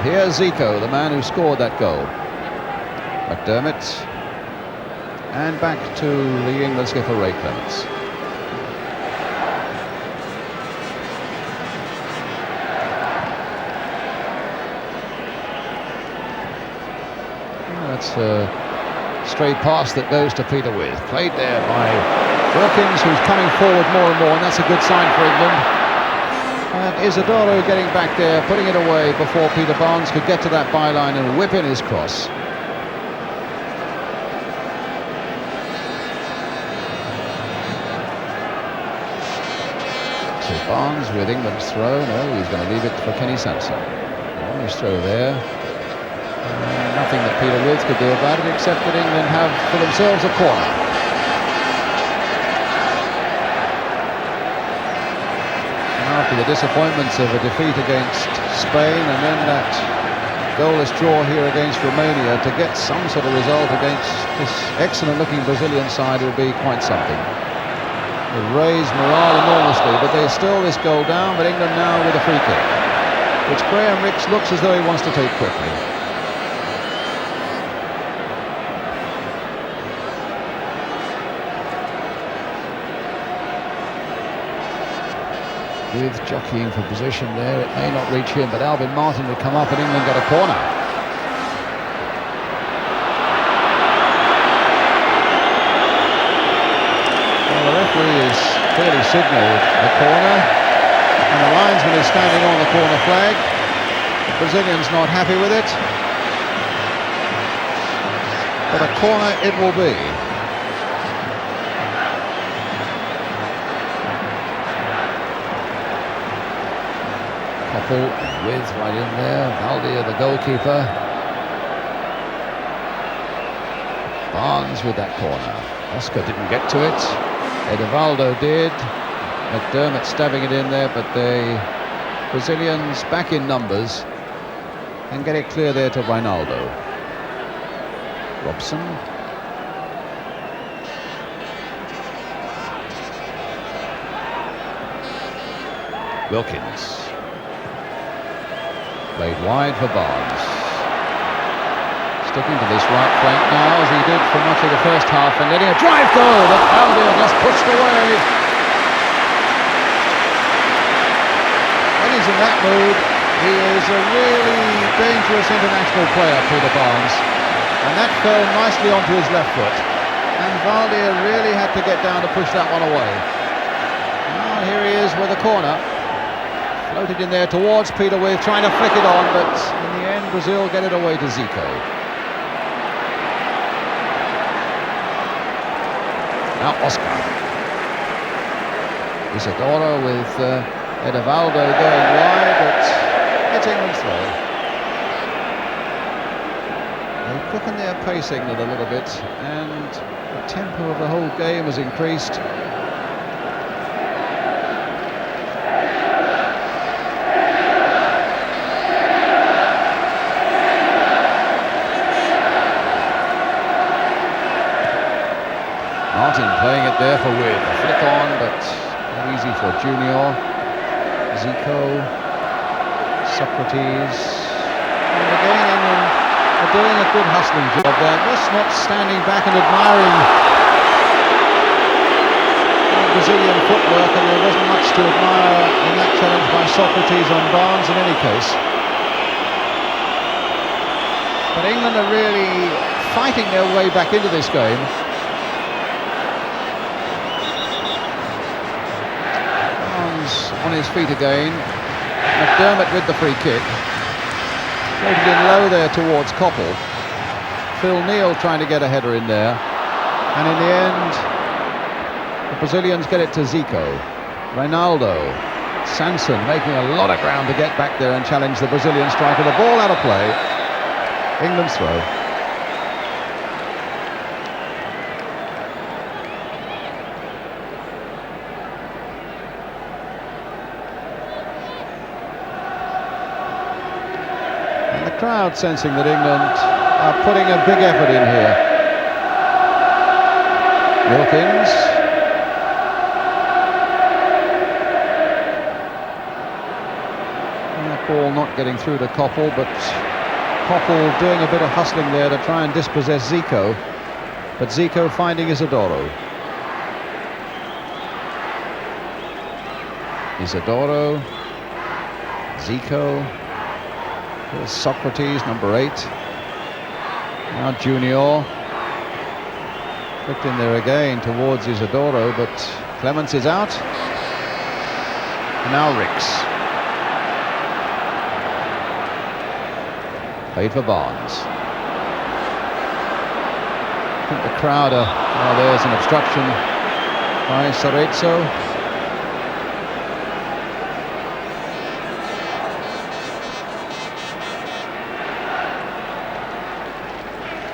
S1: Here's Zico, the man who scored that goal. McDermott, and back to the England skipper Ray Clements. That's a stray pass that goes to Peter With. Played there by Wilkins, who's coming forward more and more, and that's a good sign for England. And Isidoro getting back there, putting it away before Peter Barnes could get to that byline and whip in his cross. So Barnes with England's throw. No, he's going to leave it for Kenny Sanson. Nice throw there. Nothing that Peter With could do about it, except that England have for themselves a corner. And after the disappointments of a defeat against Spain and then that goalless draw here against Romania, to get some sort of result against this excellent-looking Brazilian side will be quite something. It raised morale enormously, but there's still this goal down, but England now with a free kick, which Graham Rix looks as though he wants to take quickly. With jockeying for position there, it may not reach him, but Alvin Martin would come up and England got a corner. Well, the referee has clearly signalled the corner, and the linesman is standing on the corner flag. The Brazilian's not happy with it, but a corner it will be. With right in there, Valdia the goalkeeper. Barnes with that corner. Oscar didn't get to it. Edivaldo did. McDermott stabbing it in there, but the Brazilians back in numbers and get it clear there to Reinaldo. Robson. Wilkins. Played wide for Barnes. Sticking to this right flank now, as he did for much of the first half, and letting a drive go that Albion just pushed away. When he's in that mood, he is a really dangerous international player, Peter Barnes, and that fell nicely onto his left foot, and Valdir really had to get down to push that one away. Now here he is with a corner. Floated in there towards Peter With, trying to flick it on, but in the end Brazil get it away to Zico. Now Oscar. Isadora with Edevaldo going wide, but it's England's throw. They quicken their pacing a little bit, and the tempo of the whole game has increased. Martin playing it there for With. A flick on, but not easy for Junior. Zico. Socrates. And again, England are doing a good hustling job there. Just not standing back and admiring the Brazilian footwork, and there wasn't much to admire in that challenge by Socrates on Barnes in any case. But England are really fighting their way back into this game. On his feet again. McDermott with the free kick. Floated in low there towards Koppel. Phil Neal trying to get a header in there. And in the end, the Brazilians get it to Zico. Reinaldo. Sanson making a lot of ground to get back there and challenge the Brazilian striker. The ball out of play. England's throw. Crowd sensing that England are putting a big effort in here. Wilkins. And that ball not getting through to Koppel, but Koppel doing a bit of hustling there to try and dispossess Zico, but Zico finding Isidoro. Isidoro. Zico. Here's Socrates, number 8. Now Junior. Flicked in there again towards Isidoro, but Clements is out. And now Ricks. Played for Barnes. I think the crowd are... Oh, there's an obstruction by Cerezo.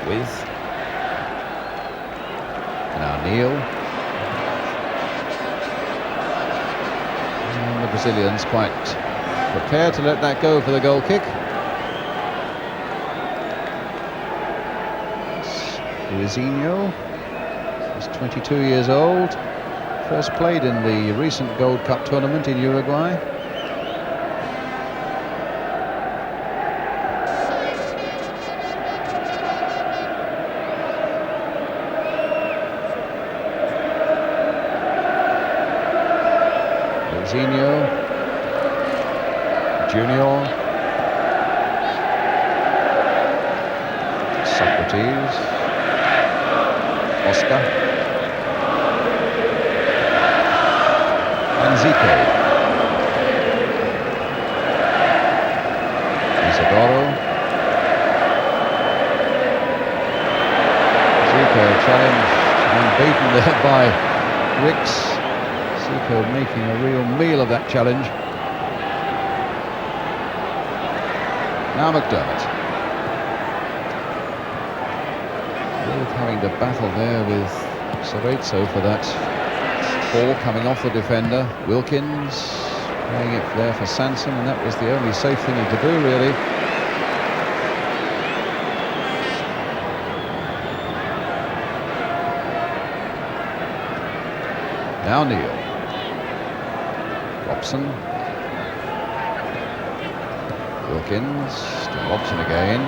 S1: With now Neal, and the Brazilians quite prepared to let that go for the goal kick. Luizinho is 22 years old, first played in the recent Gold Cup tournament in Uruguay. Luizinho, Junior, Socrates, Oscar, and Zico. Isidoro. Zico challenged and beaten there by Ricks. Zico making a real meal of that challenge. Now McDermott. Both having to battle there with Cerezo for that ball coming off the defender. Wilkins playing it there for Sanson, and that was the only safe thing to do, really. Now Neal. Robson. Wilkins to Robson again.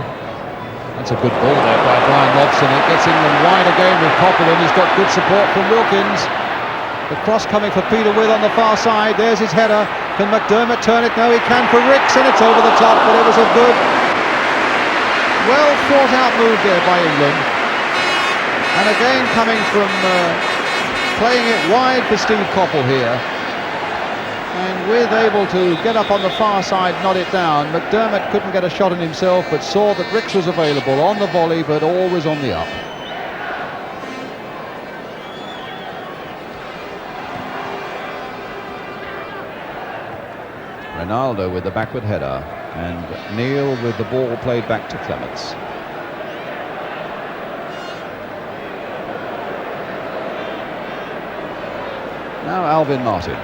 S1: That's a good ball there by Brian Robson. It gets England wide again with Coppell, and he's got good support from Wilkins. The cross coming for Peter With on the far side. There's his header. Can McDermott turn it? No, he can for Ricks, and it's over the top, but it was a good, well thought out move there by England. And again coming from playing it wide for Steve Coppell here. And With able to get up on the far side, knot it down. McDermott couldn't get a shot on himself, but saw that Ricks was available on the volley, but always on the up. Ronaldo with the backward header, and Neil with the ball played back to Clements. Now Alvin Martin.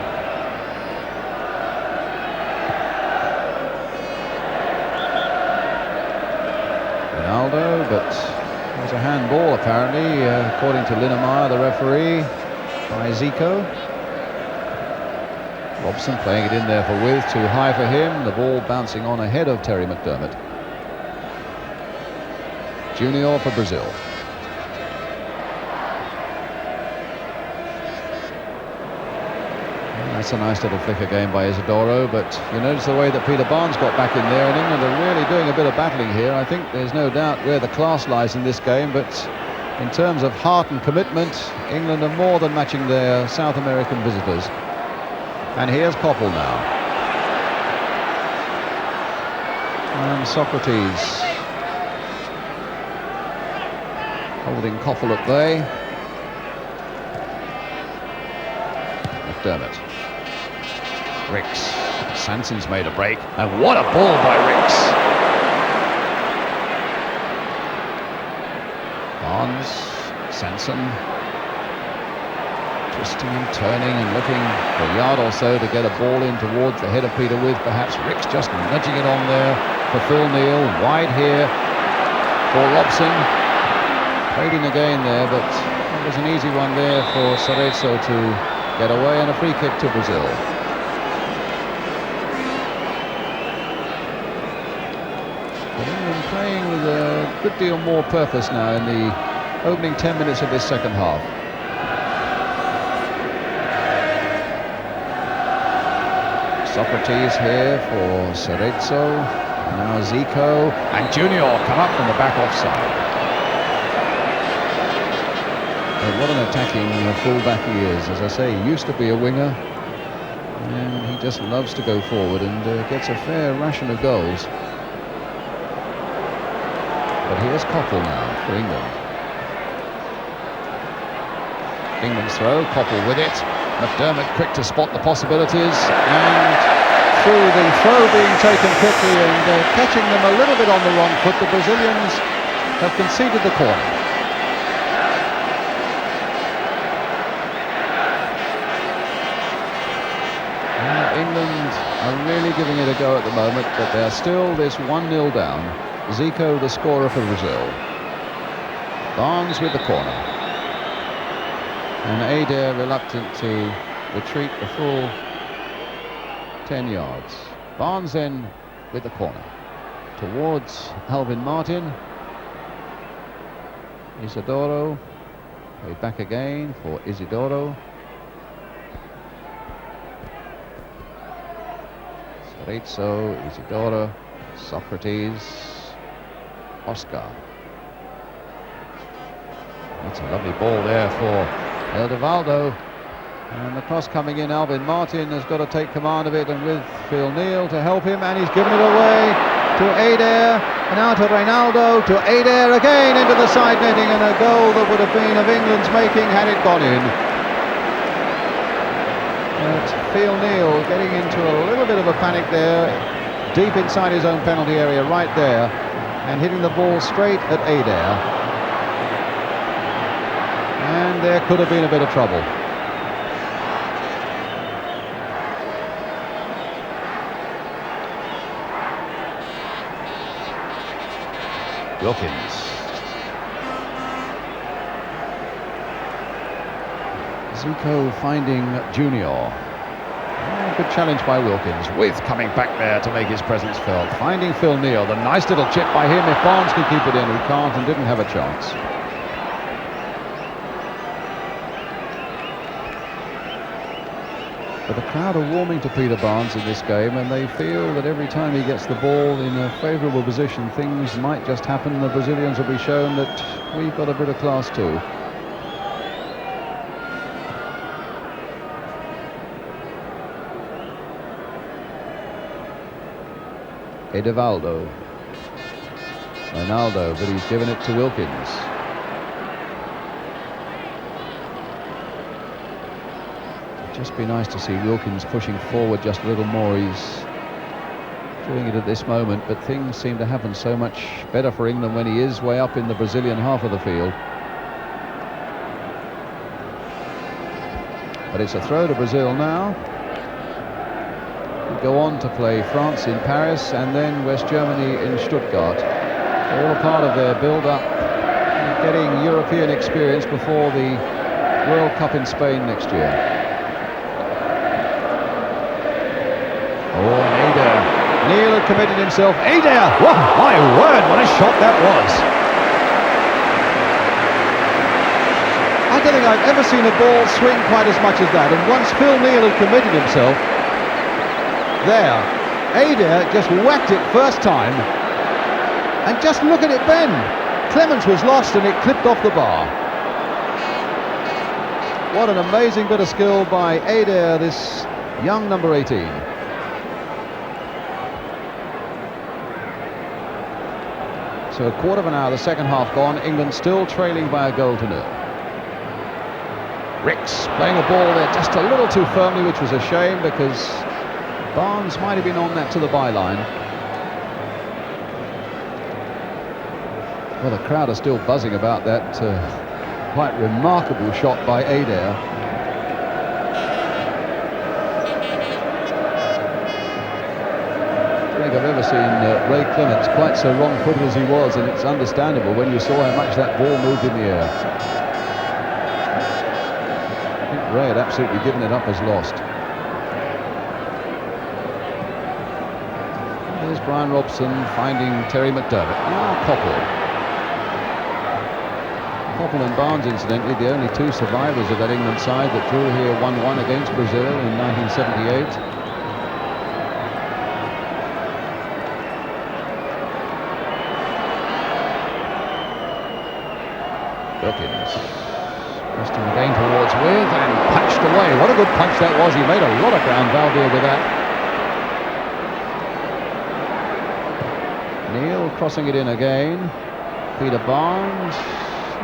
S1: Ronaldo, but there's a handball apparently, according to Linnemeyer, the referee, by Zico. Robson playing it in there for With, too high for him. The ball bouncing on ahead of Terry McDermott. Junior for Brazil. That's a nice little flick again by Isidoro, but you notice the way that Peter Barnes got back in there, and England are really doing a bit of battling here. I think there's no doubt where the class lies in this game, but in terms of heart and commitment, England are more than matching their South American visitors. And here's Coppell now. And Socrates holding Coppell at bay. McDermott. Ricks. Sanson's made a break. And what a ball by Ricks. Barnes. Sanson. Twisting and turning and looking for a yard or so to get a ball in towards the head of Peter With. Perhaps Ricks just nudging it on there for Phil Neal. Wide here for Robson. Played in again there, but it was an easy one there for Cerezo to get away, and a free kick to Brazil. But England playing with a good deal more purpose now in the opening 10 minutes of this second half. Socrates here for Cerezo, now Zico, and Junior come up from the back offside. But what an attacking full-back he is. As I say, he used to be a winger, and he just loves to go forward and gets a fair ration of goals. But here's Coppell now for England. England's throw, Coppell with it. McDermott quick to spot the possibilities, and through the throw being taken quickly and catching them a little bit on the wrong foot, the Brazilians have conceded the corner. England are really giving it a go at the moment, but they're still this 1-0 down. Zico the scorer for Brazil. Barnes with the corner. And Adair reluctant to retreat the full 10 yards. Barnes then with the corner. Towards Alvin Martin. Isidoro. Played back again for Isidoro. Cerezo, Isidoro, Socrates, Oscar. That's a lovely ball there for Eldevaldo, and the cross coming in. Alvin Martin has got to take command of it, and with Phil Neal to help him, and he's given it away to Adair, and now to Reinaldo, to Adair again into the side netting, and a goal that would have been of England's making had it gone in. But Phil Neal getting into a little bit of a panic there, deep inside his own penalty area right there, and hitting the ball straight at Adair. And there could have been a bit of trouble. Wilkins. Zico finding Junior. Good challenge by Wilkins. With coming back there to make his presence felt. Finding Phil Neal. The nice little chip by him. If Barnes can keep it in, he can't and didn't have a chance. But the crowd are warming to Peter Barnes in this game, and they feel that every time he gets the ball in a favourable position, things might just happen. The Brazilians will be shown that we've got a bit of class too. Edivaldo. Ronaldo, but he's given it to Wilkins. Just be nice to see Wilkins pushing forward just a little more. He's doing it at this moment, but things seem to happen so much better for England when he is way up in the Brazilian half of the field. But it's a throw to Brazil now. We go on to play France in Paris and then West Germany in Stuttgart. All a part of their build-up, getting European experience before the World Cup in Spain next year. Oh, Adair. Neal had committed himself. Adair! Whoa, my word, what a shot that was. I don't think I've ever seen a ball swing quite as much as that. And once Phil Neal had committed himself, there, Adair just whacked it first time. And just look at it bend. Clements was lost and it clipped off the bar. What an amazing bit of skill by Adair, this young number 18. So a quarter of an hour, the second half gone. England still trailing by a goal to nil. Ricks playing a ball there just a little too firmly, which was a shame because Barnes might have been on that to the byline. Well, the crowd are still buzzing about that quite remarkable shot by Adair. I don't think I've ever seen Ray Clements quite so wrong-footed as he was, and it's understandable when you saw how much that ball moved in the air. I think Ray had absolutely given it up as lost. There's Brian Robson finding Terry McDermott. Now Coppell and Barnes, incidentally, the only two survivors of that England side that drew here 1-1 against Brazil in 1978. Wilkins pressed him again towards With and punched away. What a good punch that was. He made a lot of ground, Valdir, with that. Neal crossing it in again. Peter Barnes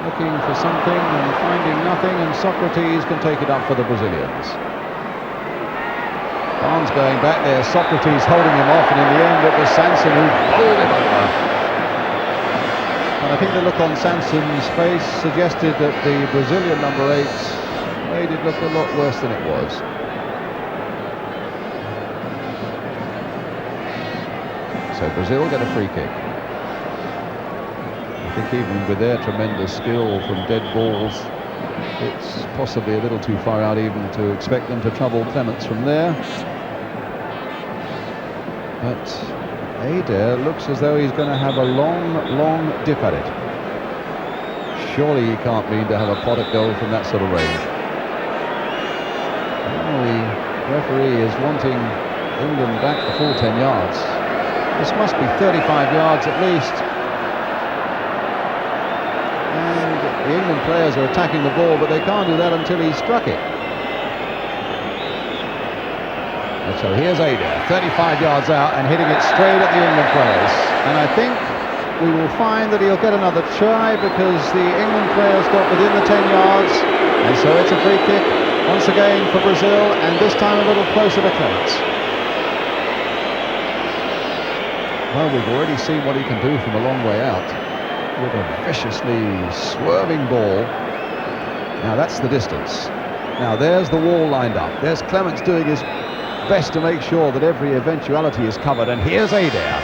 S1: looking for something and finding nothing, and Socrates can take it up for the Brazilians. Barnes going back there, Socrates holding him off, and in the end it was Sanson who bowled him over. And I think the look on Sanson's face suggested that the Brazilian number 8 made it look a lot worse than it was. So Brazil get a free kick. I think even with their tremendous skill from dead balls, it's possibly a little too far out even to expect them to trouble Clements from there. But Adair looks as though he's going to have a long dip at it. Surely he can't mean to have a pot at goal from that sort of range. Now the referee is wanting England back the full 10 yards. This must be 35 yards at least. And the England players are attacking the ball, but they can't do that until he's struck it. And so here's Adair, 35 yards out and hitting it straight at the England players. And I think we will find that he'll get another try because the England players got within the 10 yards. And so it's a free kick once again for Brazil, and this time a little closer to Clements. Well, we've already seen what he can do from a long way out with a viciously swerving ball. Now that's the distance. Now there's the wall lined up. There's Clements doing his best to make sure that every eventuality is covered, and here's Adair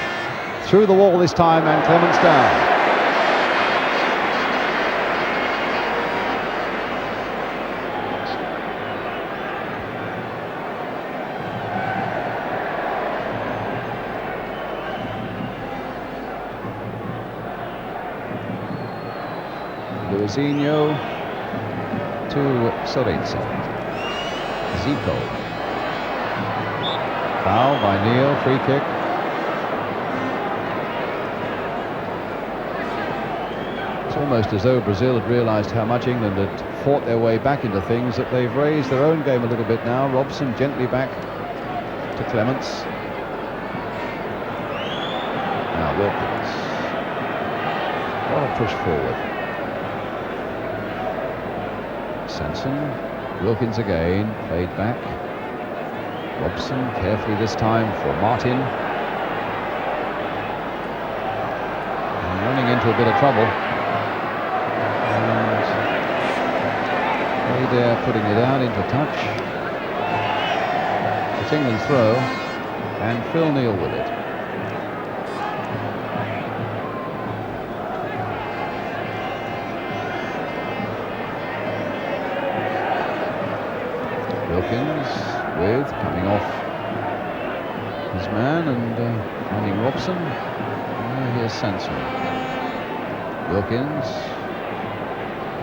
S1: through the wall this time, and Clements down. Luizinho to Sorensen. Zico. Foul by Neil, free kick. It's almost as though Brazil had realised how much England had fought their way back into things, that they've raised their own game a little bit now. Robson gently back to Clements. Now Wilkins. What a push forward. Sanson. Wilkins again, played back. Robson carefully this time for Martin. And running into a bit of trouble. And there putting it out into touch. It's England's throw, and Phil Neal with it. Wilkins with coming off his man and finding Robson. Here's Sanson. Wilkins.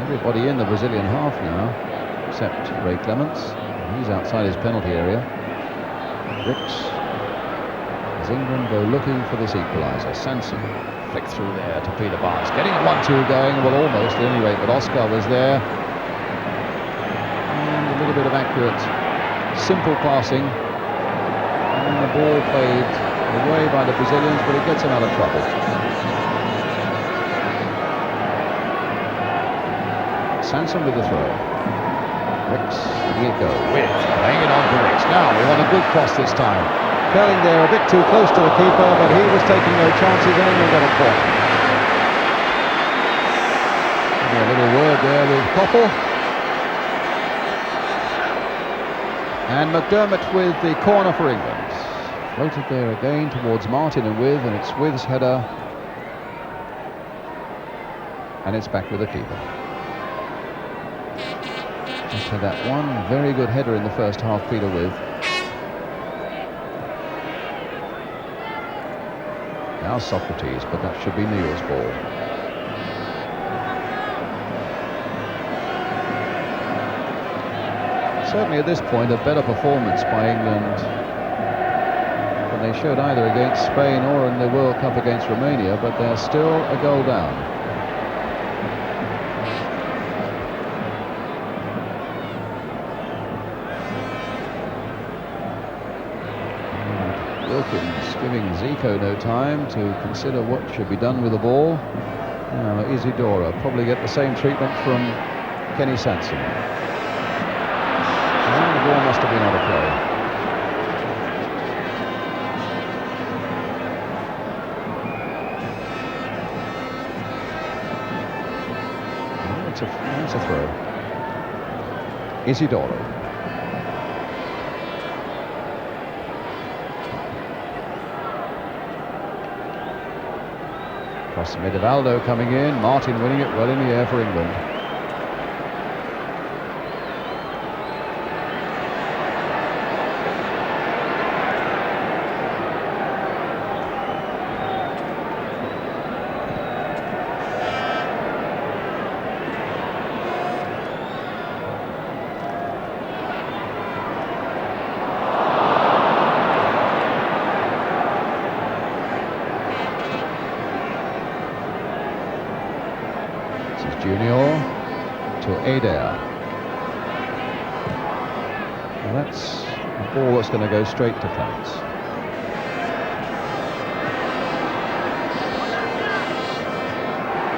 S1: Everybody in the Brazilian half now, except Ray Clements. He's outside his penalty area. Brooks. As England go looking for this equaliser. Sanson flicked through there to Peter Barnes, getting a 1-2 going. Well, almost at any rate, but Oscar was there. A little bit of accurate, simple passing, and the ball played away by the Brazilians, but it gets them out of trouble. Sanson with the throw. Ricks, here it goes. With hanging on to Ricks. Now we want a good cross this time. Curling there a bit too close to the keeper, but he was taking no chances, and England got a point. A little word there with Koppel. And McDermott with the corner for England. Floated there again towards Martin and it's With's header. And it's back with the keeper. Just had that one very good header in the first half, Peter With. Now Socrates, but that should be Neil's ball. Certainly at this point a better performance by England than they showed either against Spain or in the World Cup against Romania, but they're still a goal down. And Wilkins giving Zico no time to consider what should be done with the ball. Now Isidora probably get the same treatment from Kenny Sanson. The ball must have been out of play. Oh, it's a throw. Isidoro. Cross to Medivaldo coming in. Martin winning it well in the air for England. Junior to Adair. Well, that's a ball that's going to go straight to Clements.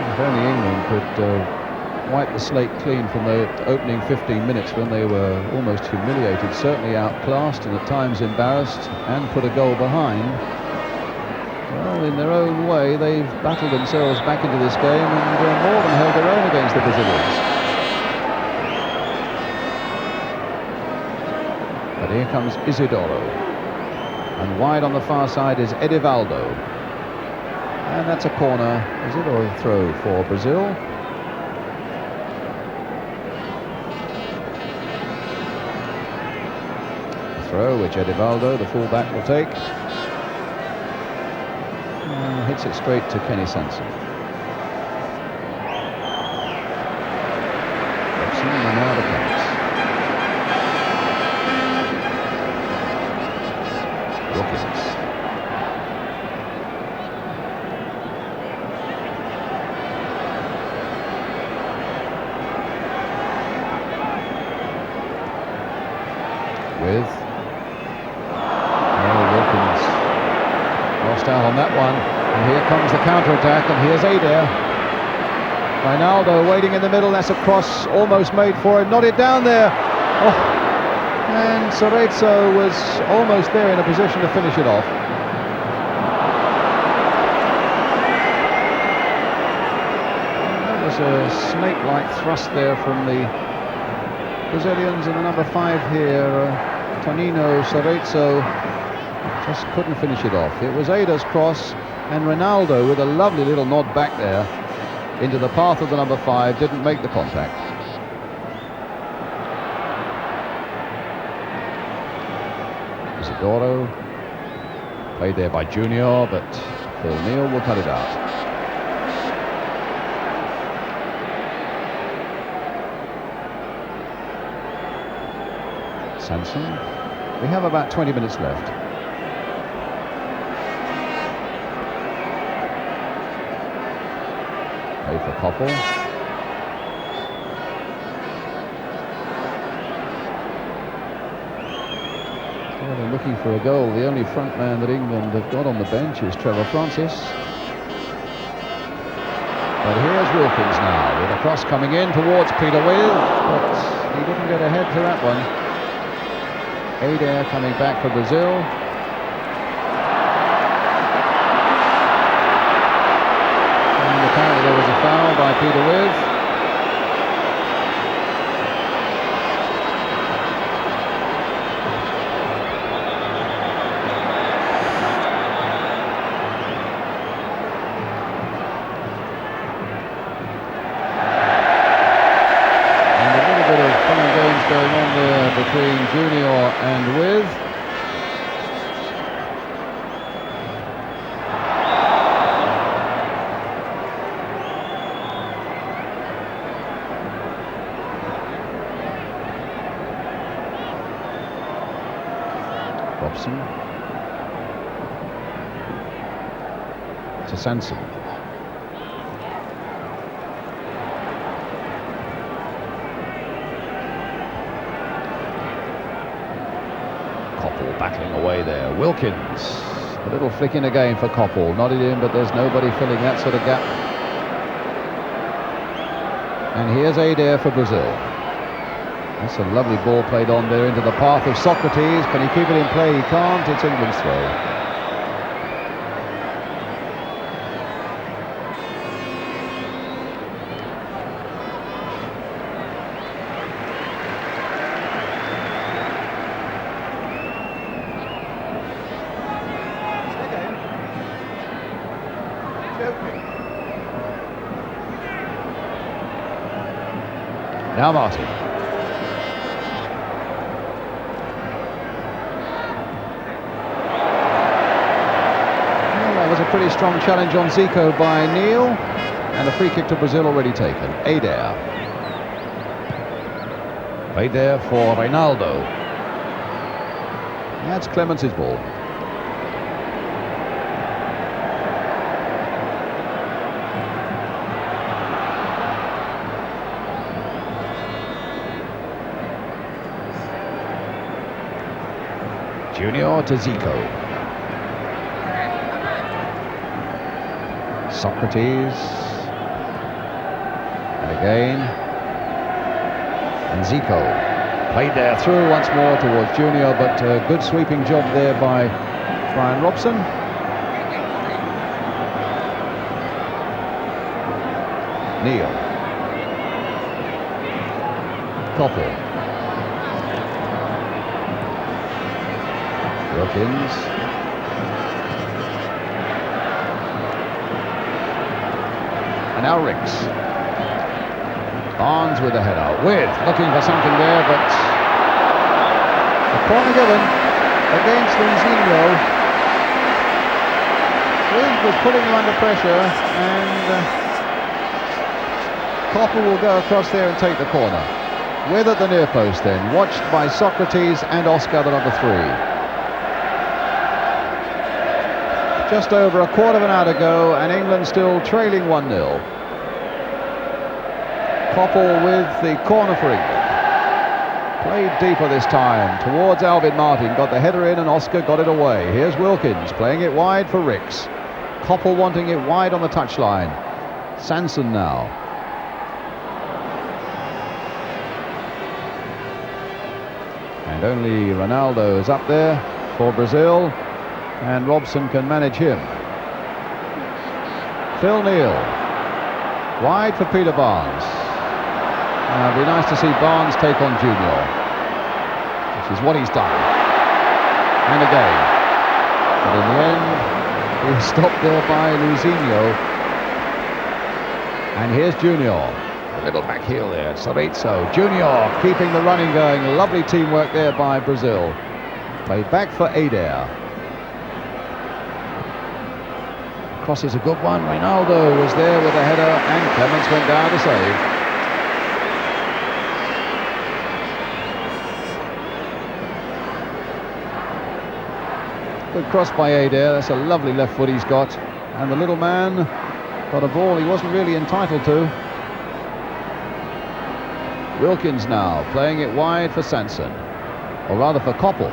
S1: If only England could wipe the slate clean from the opening 15 minutes when they were almost humiliated, certainly outclassed and at times embarrassed, and put a goal behind. Well, in their own way, they've battled themselves back into this game and more than held their own against the Brazilians. But here comes Isidoro. And wide on the far side is Edivaldo. And that's a corner, is it, or a throw for Brazil? A throw which Edivaldo, the fullback, will take. Hits it straight to Kenny Sanson. out on that one. And here comes the counter-attack, and here's Adair. Ronaldo waiting in the middle, that's a cross almost made for him, nodded down there. Oh. And Cerezo was almost there in a position to finish it off. That was a snake-like thrust there from the Brazilians, and the number 5 here, Tonino Cerezo, just couldn't finish it off. It was Ada's cross, and Ronaldo with a lovely little nod back there into the path of the number 5, didn't make the contact. Isidoro, played there by Junior, but Phil Neal will cut it out. Sanson. We have about 20 minutes left. Play for Koppel. Well, they're looking for a goal. The only front man that England have got on the bench is Trevor Francis. But here's Wilkins now, with a cross coming in towards Peter Will, but he didn't get ahead to that one. Adair coming back for Brazil. And apparently there was a foul by Peter Will. Between Junior and With. Robson to Sanson. Battling away there. Wilkins, a little flick in again for Koppel, nodded in, but there's nobody filling that sort of gap. And here's Adair for Brazil. That's a lovely ball played on there into the path of Socrates. Can he keep it in play? He can't. It's England's throw. Now Martin. Well, that was a pretty strong challenge on Zico by Neil, and a free kick to Brazil already taken. Adair. Played there for Reinaldo. That's Clemens' ball. Junior to Zico. Socrates. And again. And Zico. Played there through once more towards Junior, but a good sweeping job there by Brian Robson. Neil. Koppel. Wilkins. And now Ricks. Barnes with the header. With looking for something there, but the corner given against Linzinho. With was putting him under pressure, and Koppel will go across there and take the corner. With at the near post then, watched by Socrates and Oscar, the number 3. Just over a quarter of an hour to go, and England still trailing 1-0. Koppel with the corner for England. Played deeper this time towards Alvin Martin. Got the header in and Oscar got it away. Here's Wilkins playing it wide for Ricks. Koppel wanting it wide on the touchline. Sanson now. And only Ronaldo is up there for Brazil. And Robson can manage him. Phil Neal. Wide for Peter Barnes. It'd be nice to see Barnes take on Junior, which is what he's done. And again. But in the end, he was stopped there by Luizinho. And here's Junior. A little back heel there. Soritzo. Junior keeping the running going. Lovely teamwork there by Brazil. Played back for Adair. Cross is a good one. Ronaldo was there with a header and Clements went down to save. Good cross by Adair. That's a lovely left foot he's got. And the little man got a ball he wasn't really entitled to. Wilkins now playing it wide for Sanson, or rather for Koppel.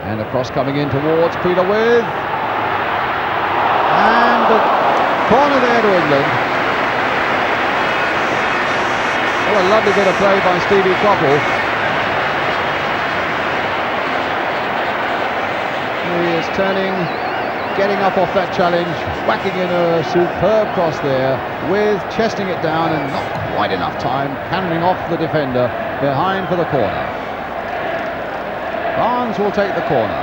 S1: And a cross coming in towards Peter With. And a corner there to England. What a lovely bit of play by Stevie Koppel. He is turning, getting up off that challenge, whacking in a superb cross there, with chesting it down and not quite enough time, cannoning off the defender behind for the corner. Barnes will take the corner.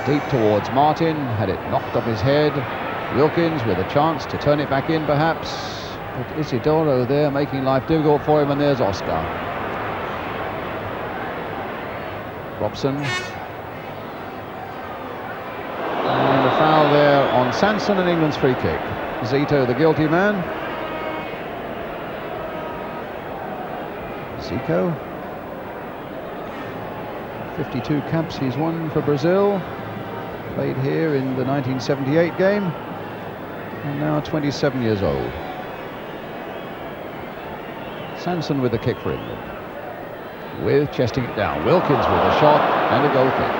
S1: Deep towards Martin, had it knocked off his head. Wilkins with a chance to turn it back in perhaps, but Isidoro there making life difficult for him, and there's Oscar. Robson. And a foul there on Sanson and England's free kick. Zito the guilty man. Zico. 52 caps he's won for Brazil. Played here in the 1978 game. And now 27 years old. Sanson with the kick for England. With chesting it down. Wilkins with a shot and a goal kick.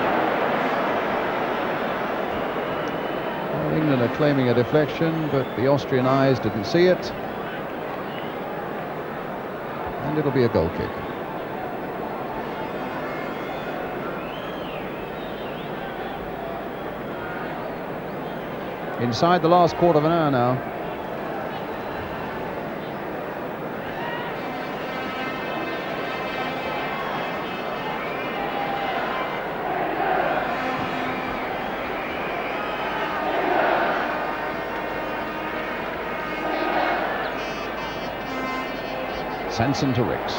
S1: Well, England are claiming a deflection, but the Austrian eyes didn't see it. And it'll be a goal kick. Inside the last quarter of an hour now. Sanson to Ricks.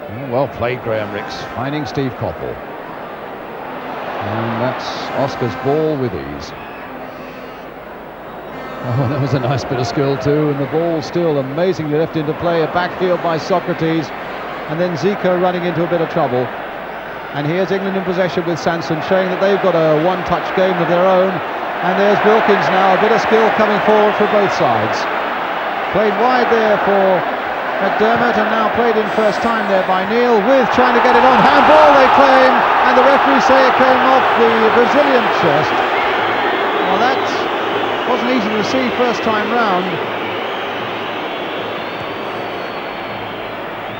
S1: Oh, well played, Graham Ricks, finding Steve Koppel. And that's Oscar's ball with ease. Oh, that was a nice bit of skill too, and the ball still amazingly left into play. A backfield by Socrates, and then Zico running into a bit of trouble. And here's England in possession with Sanson, showing that they've got a one-touch game of their own. And there's Wilkins now, a bit of skill coming forward for both sides. Played wide there for McDermott, and now played in first time there by Neal, with trying to get it on. Handball they claim, and the referee say it came off the Brazilian chest. Well, that wasn't easy to see first time round.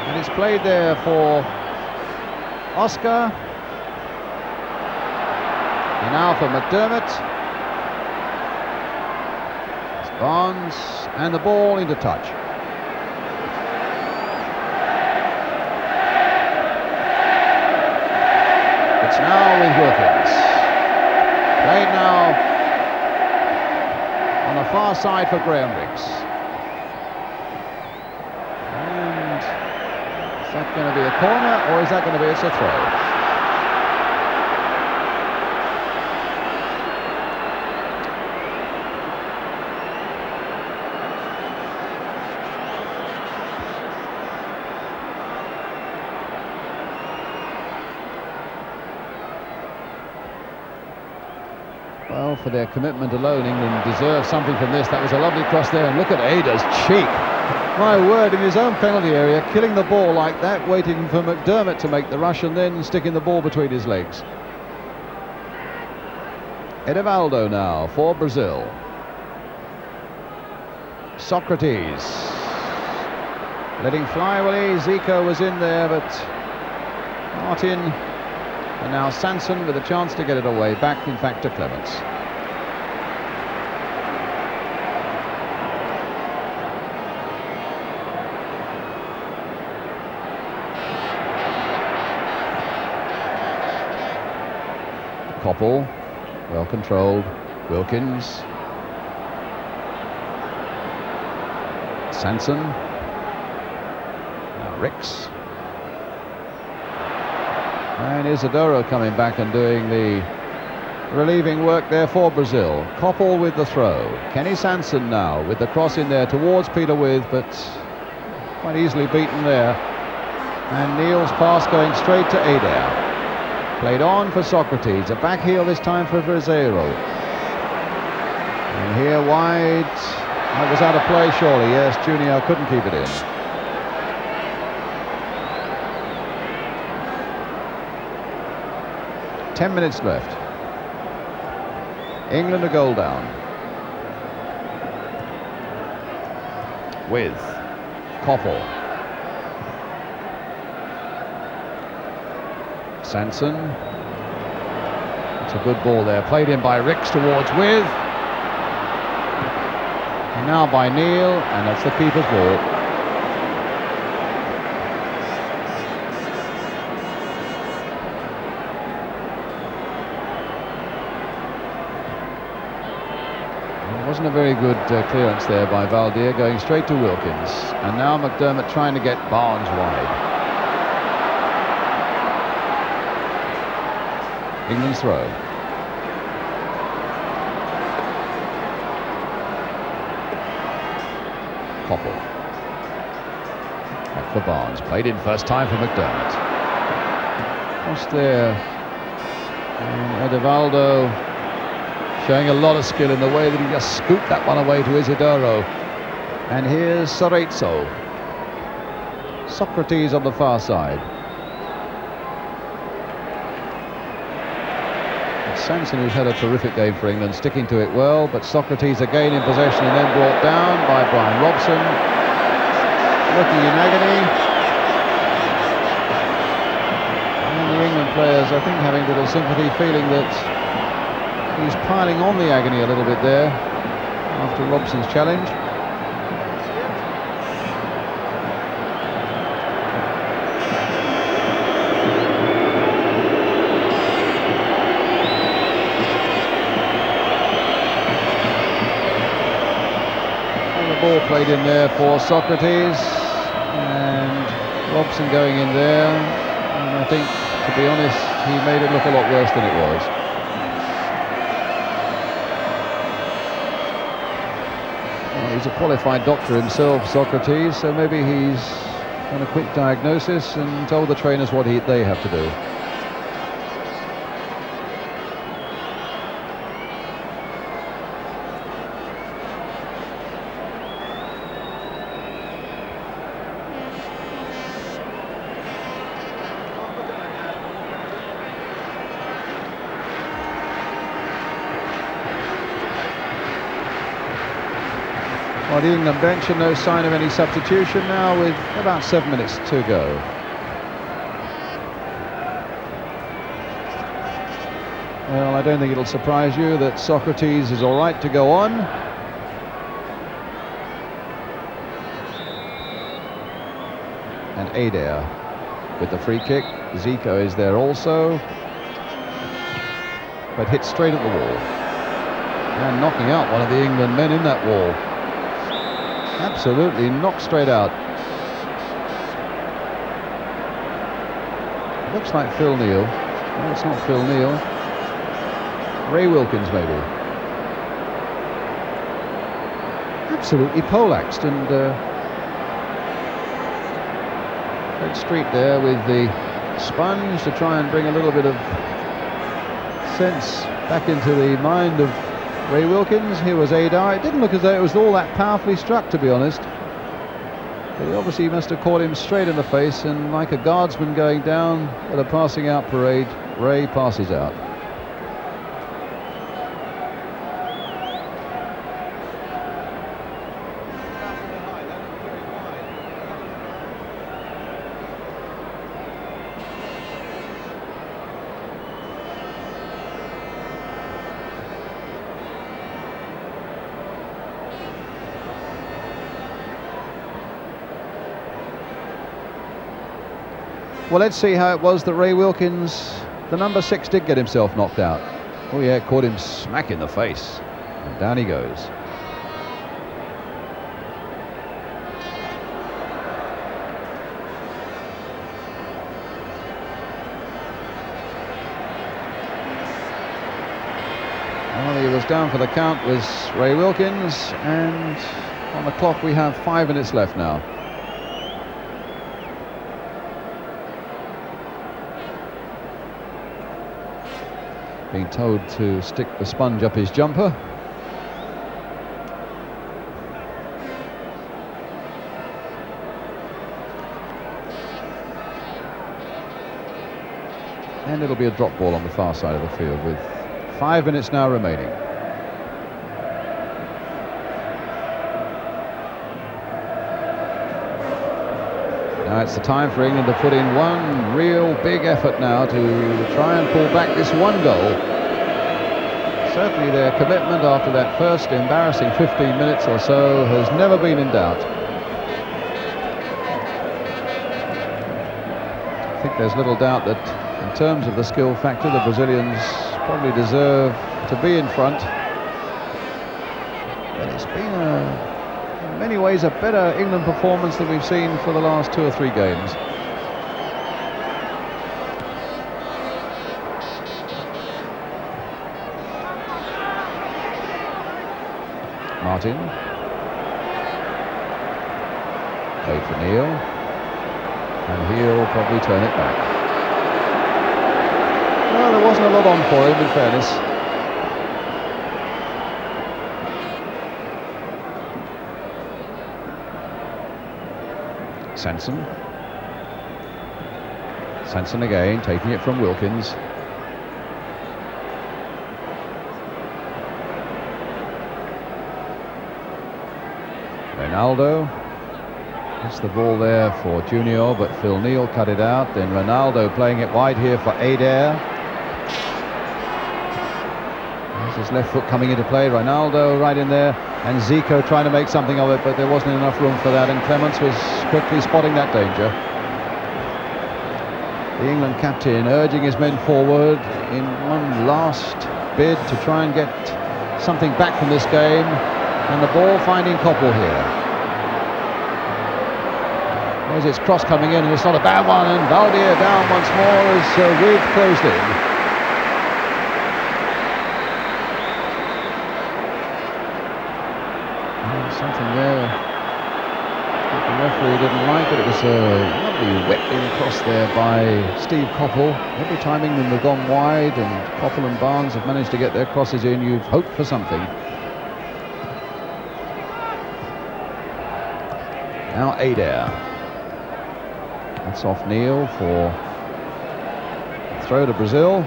S1: And it's played there for Oscar. And now for McDermott. Barnes, and the ball into touch. It's now with Wilkins. Played now on the far side for Graham Ricks. And is that going to be a corner, or is that going to be a throw? Well, for their commitment alone, England deserves something from this. That was a lovely cross there, and look at Ada's cheek. My word, in his own penalty area, killing the ball like that, waiting for McDermott to make the rush and then sticking the ball between his legs. Edivaldo now for Brazil. Socrates letting fly. Well, Zico was in there, but not in. And now Sanson with a chance to get it away. Back, in fact, to Clements. Koppel, well controlled. Wilkins. Sanson. Now Ricks. And Isidoro coming back and doing the relieving work there for Brazil. Koppel with the throw. Kenny Sanson now with the cross in there towards Peter With, but quite easily beaten there. And Neal's pass going straight to Adair. Played on for Socrates. A back heel this time for Brasileiro. And here wide. That was out of play, surely. Yes, Junior couldn't keep it in. Ten minutes left. England a goal down. With Koppel. Sanson. It's a good ball there. Played in by Ricks towards With. And now by Neal, and that's the keeper's ball. It wasn't a very good clearance there by Valdir, going straight to Wilkins. And now McDermott trying to get Barnes wide. England's throw. Koppel. Back for Barnes. Played in first time for McDermott. Just there. And Edivaldo showing a lot of skill in the way that he just scooped that one away to Isidoro. And here's Cerezo. Socrates on the far side. Sanson, who's had a terrific game for England, sticking to it well, but Socrates again in possession and then brought down by Brian Robson. Looking in agony. And the England players, I think, having a little sympathy, feeling that he's piling on the agony a little bit there after Robson's challenge. Ball played in there for Socrates, and Robson going in there, and I think, to be honest, he made it look a lot worse than it was. Well, he's a qualified doctor himself, Socrates, so maybe he's done a quick diagnosis and told the trainers what they have to do. Well, the England bench, and no sign of any substitution now with about 7 minutes to go. Well, I don't think it'll surprise you that Socrates is all right to go on. And Adair with the free kick. Zico is there also, but hit straight at the wall. And knocking out one of the England men in that wall. Absolutely knocked straight out. Looks like Phil Neal. No, it's not Phil Neal. Ray Wilkins, maybe. Absolutely poleaxed, and Fred Street there with the sponge to try and bring a little bit of sense Back into the mind of Ray Wilkins. Here was Adair. It didn't look as though it was all that powerfully struck, to be honest. But he obviously must have caught him straight in the face, and like a guardsman going down at a passing out parade, Ray passes out. Well, let's see how it was that Ray Wilkins, the number 6, did get himself knocked out. Oh yeah, caught him smack in the face. And down he goes. Well, he was down for the count, was Ray Wilkins, and on the clock we have 5 minutes left now. Being told to stick the sponge up his jumper. And it'll be a drop ball on the far side of the field with 5 minutes now remaining. Now it's the time for England to put in one real big effort now to try and pull back this one goal. Certainly their commitment after that first embarrassing 15 minutes or so has never been in doubt. I think there's little doubt that in terms of the skill factor, the Brazilians probably deserve to be in front. But it's been in many ways a better England performance than we've seen for the last 2 or 3 games. Martin. Played for Neil. And he'll probably turn it back. Well, there wasn't a lot on for him, in fairness. Sanson again, taking it from Wilkins. Ronaldo. It's the ball there for Junior, but Phil Neal cut it out. Then Ronaldo playing it wide here for Adair. There's his left foot coming into play. Ronaldo right in there, and Zico trying to make something of it, but there wasn't enough room for that, and Clements was quickly spotting that danger. The England captain urging his men forward in one last bid to try and get something back from this game, and the ball finding Koppel here. There's its cross coming in, and it's not a bad one, and Valdir down once more as Reed closed in. Something there the referee didn't like, but it was a lovely whip-in cross there by Steve Koppel. Every time England have gone wide and Koppel and Barnes have managed to get their crosses in, you've hoped for something. Now Adair. That's off Neil for a throw to Brazil.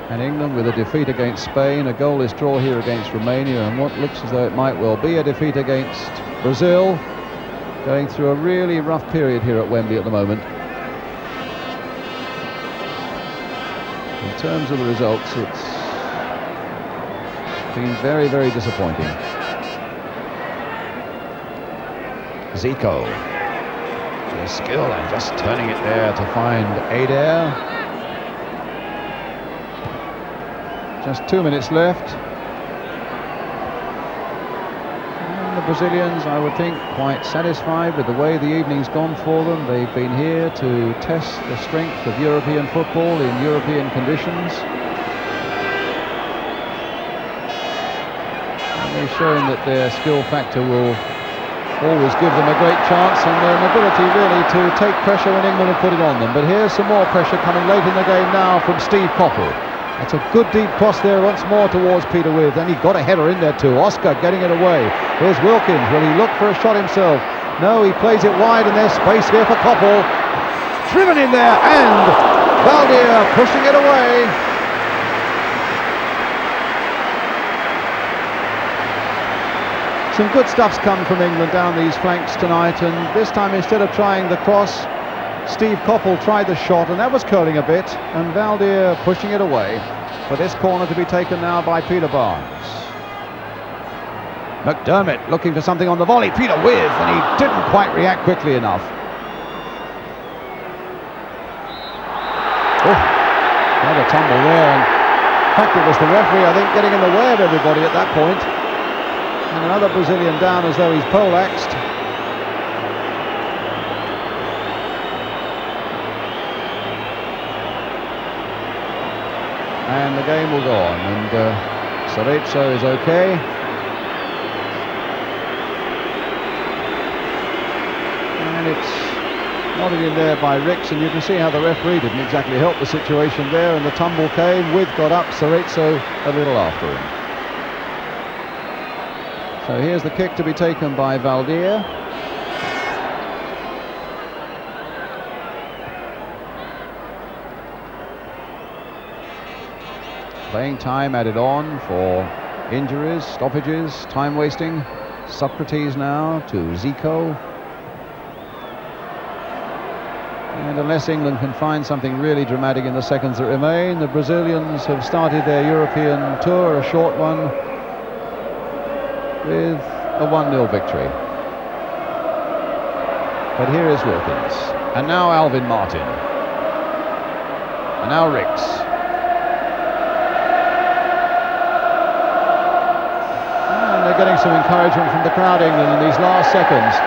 S1: And England with a defeat against Spain, a goalless draw here against Romania, and what looks as though it might well be a defeat against Brazil, going through a really rough period here at Wembley at the moment. In terms of the results, it's been very, very disappointing. Zico, his skill and just turning it there to find Adair. Just 2 minutes left. And the Brazilians, I would think, quite satisfied with the way the evening's gone for them. They've been here to test the strength of European football in European conditions. And they've shown that their skill factor will always give them a great chance, and an ability really to take pressure when England have put it on them. But here's some more pressure coming late in the game now from Steve Coppell. That's a good deep cross there once more towards Peter Withe, and he got a header in there too. Oscar getting it away. Here's Wilkins. Will he look for a shot himself? No, he plays it wide, and there's space here for Coppell. Driven in there, and Valdir pushing it away. Some good stuff's come from England down these flanks tonight, and this time instead of trying the cross, Steve Coppell tried the shot, and that was curling a bit, and Valdir pushing it away for this corner to be taken now by Peter Barnes. McDermott looking for something on the volley. Peter Withe, and he didn't quite react quickly enough. Oh, another tumble there, and in fact it was the referee, I think, getting in the way of everybody at that point. And another Brazilian down as though he's poleaxed. And the game will go on, and Cerezo is okay. And it's nodded in there by Rix, and you can see how the referee didn't exactly help the situation there, and the tumble came. Withe got up, Cerezo a little after him. So here's the kick to be taken by Valdir. Playing time added on for injuries, stoppages, time wasting. Socrates now to Zico. And unless England can find something really dramatic in the seconds that remain, the Brazilians have started their European tour, a short one, with a 1-0 victory. But here is Wilkins, and now Alvin Martin, and now Rix. And they're getting some encouragement from the crowd, England, in these last seconds,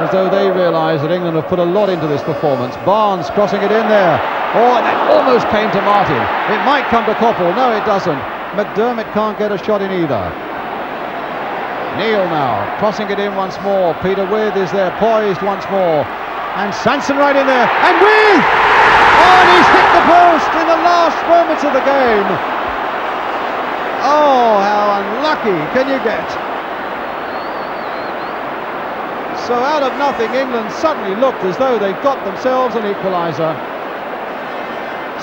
S1: as though they realise that England have put a lot into this performance. Barnes crossing it in there. Oh, and that almost came to Martin. It might come to Coppell. No, it doesn't. McDermott can't get a shot in either. Neil now, crossing it in once more. Peter Withe is there, poised once more. And Sanson right in there. And Withe! Oh, and he's hit the post in the last moments of the game. Oh, how unlucky can you get? So out of nothing, England suddenly looked as though they'd got themselves an equaliser.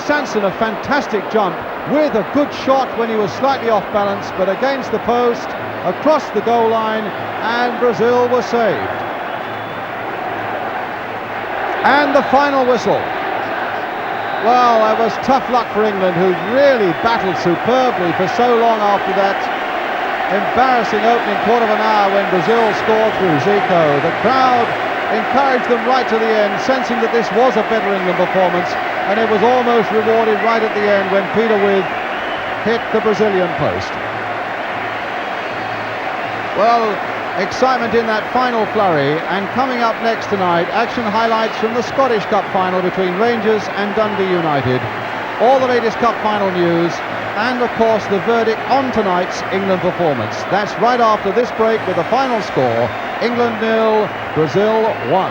S1: Sanson, a fantastic jump. Withe, a good shot when he was slightly off balance, but against the post, across the goal line, and Brazil was saved. And the final whistle. Well, that was tough luck for England, who really battled superbly for so long after that embarrassing opening quarter of an hour when Brazil scored through Zico. The crowd encouraged them right to the end, sensing that this was a better England performance, and it was almost rewarded right at the end when Peter Withe hit the Brazilian post. Well, excitement in that final flurry, and coming up next tonight, action highlights from the Scottish Cup final between Rangers and Dundee United, all the latest Cup final news, and of course the verdict on tonight's England performance. That's right after this break with the final score: England 0, Brazil 1.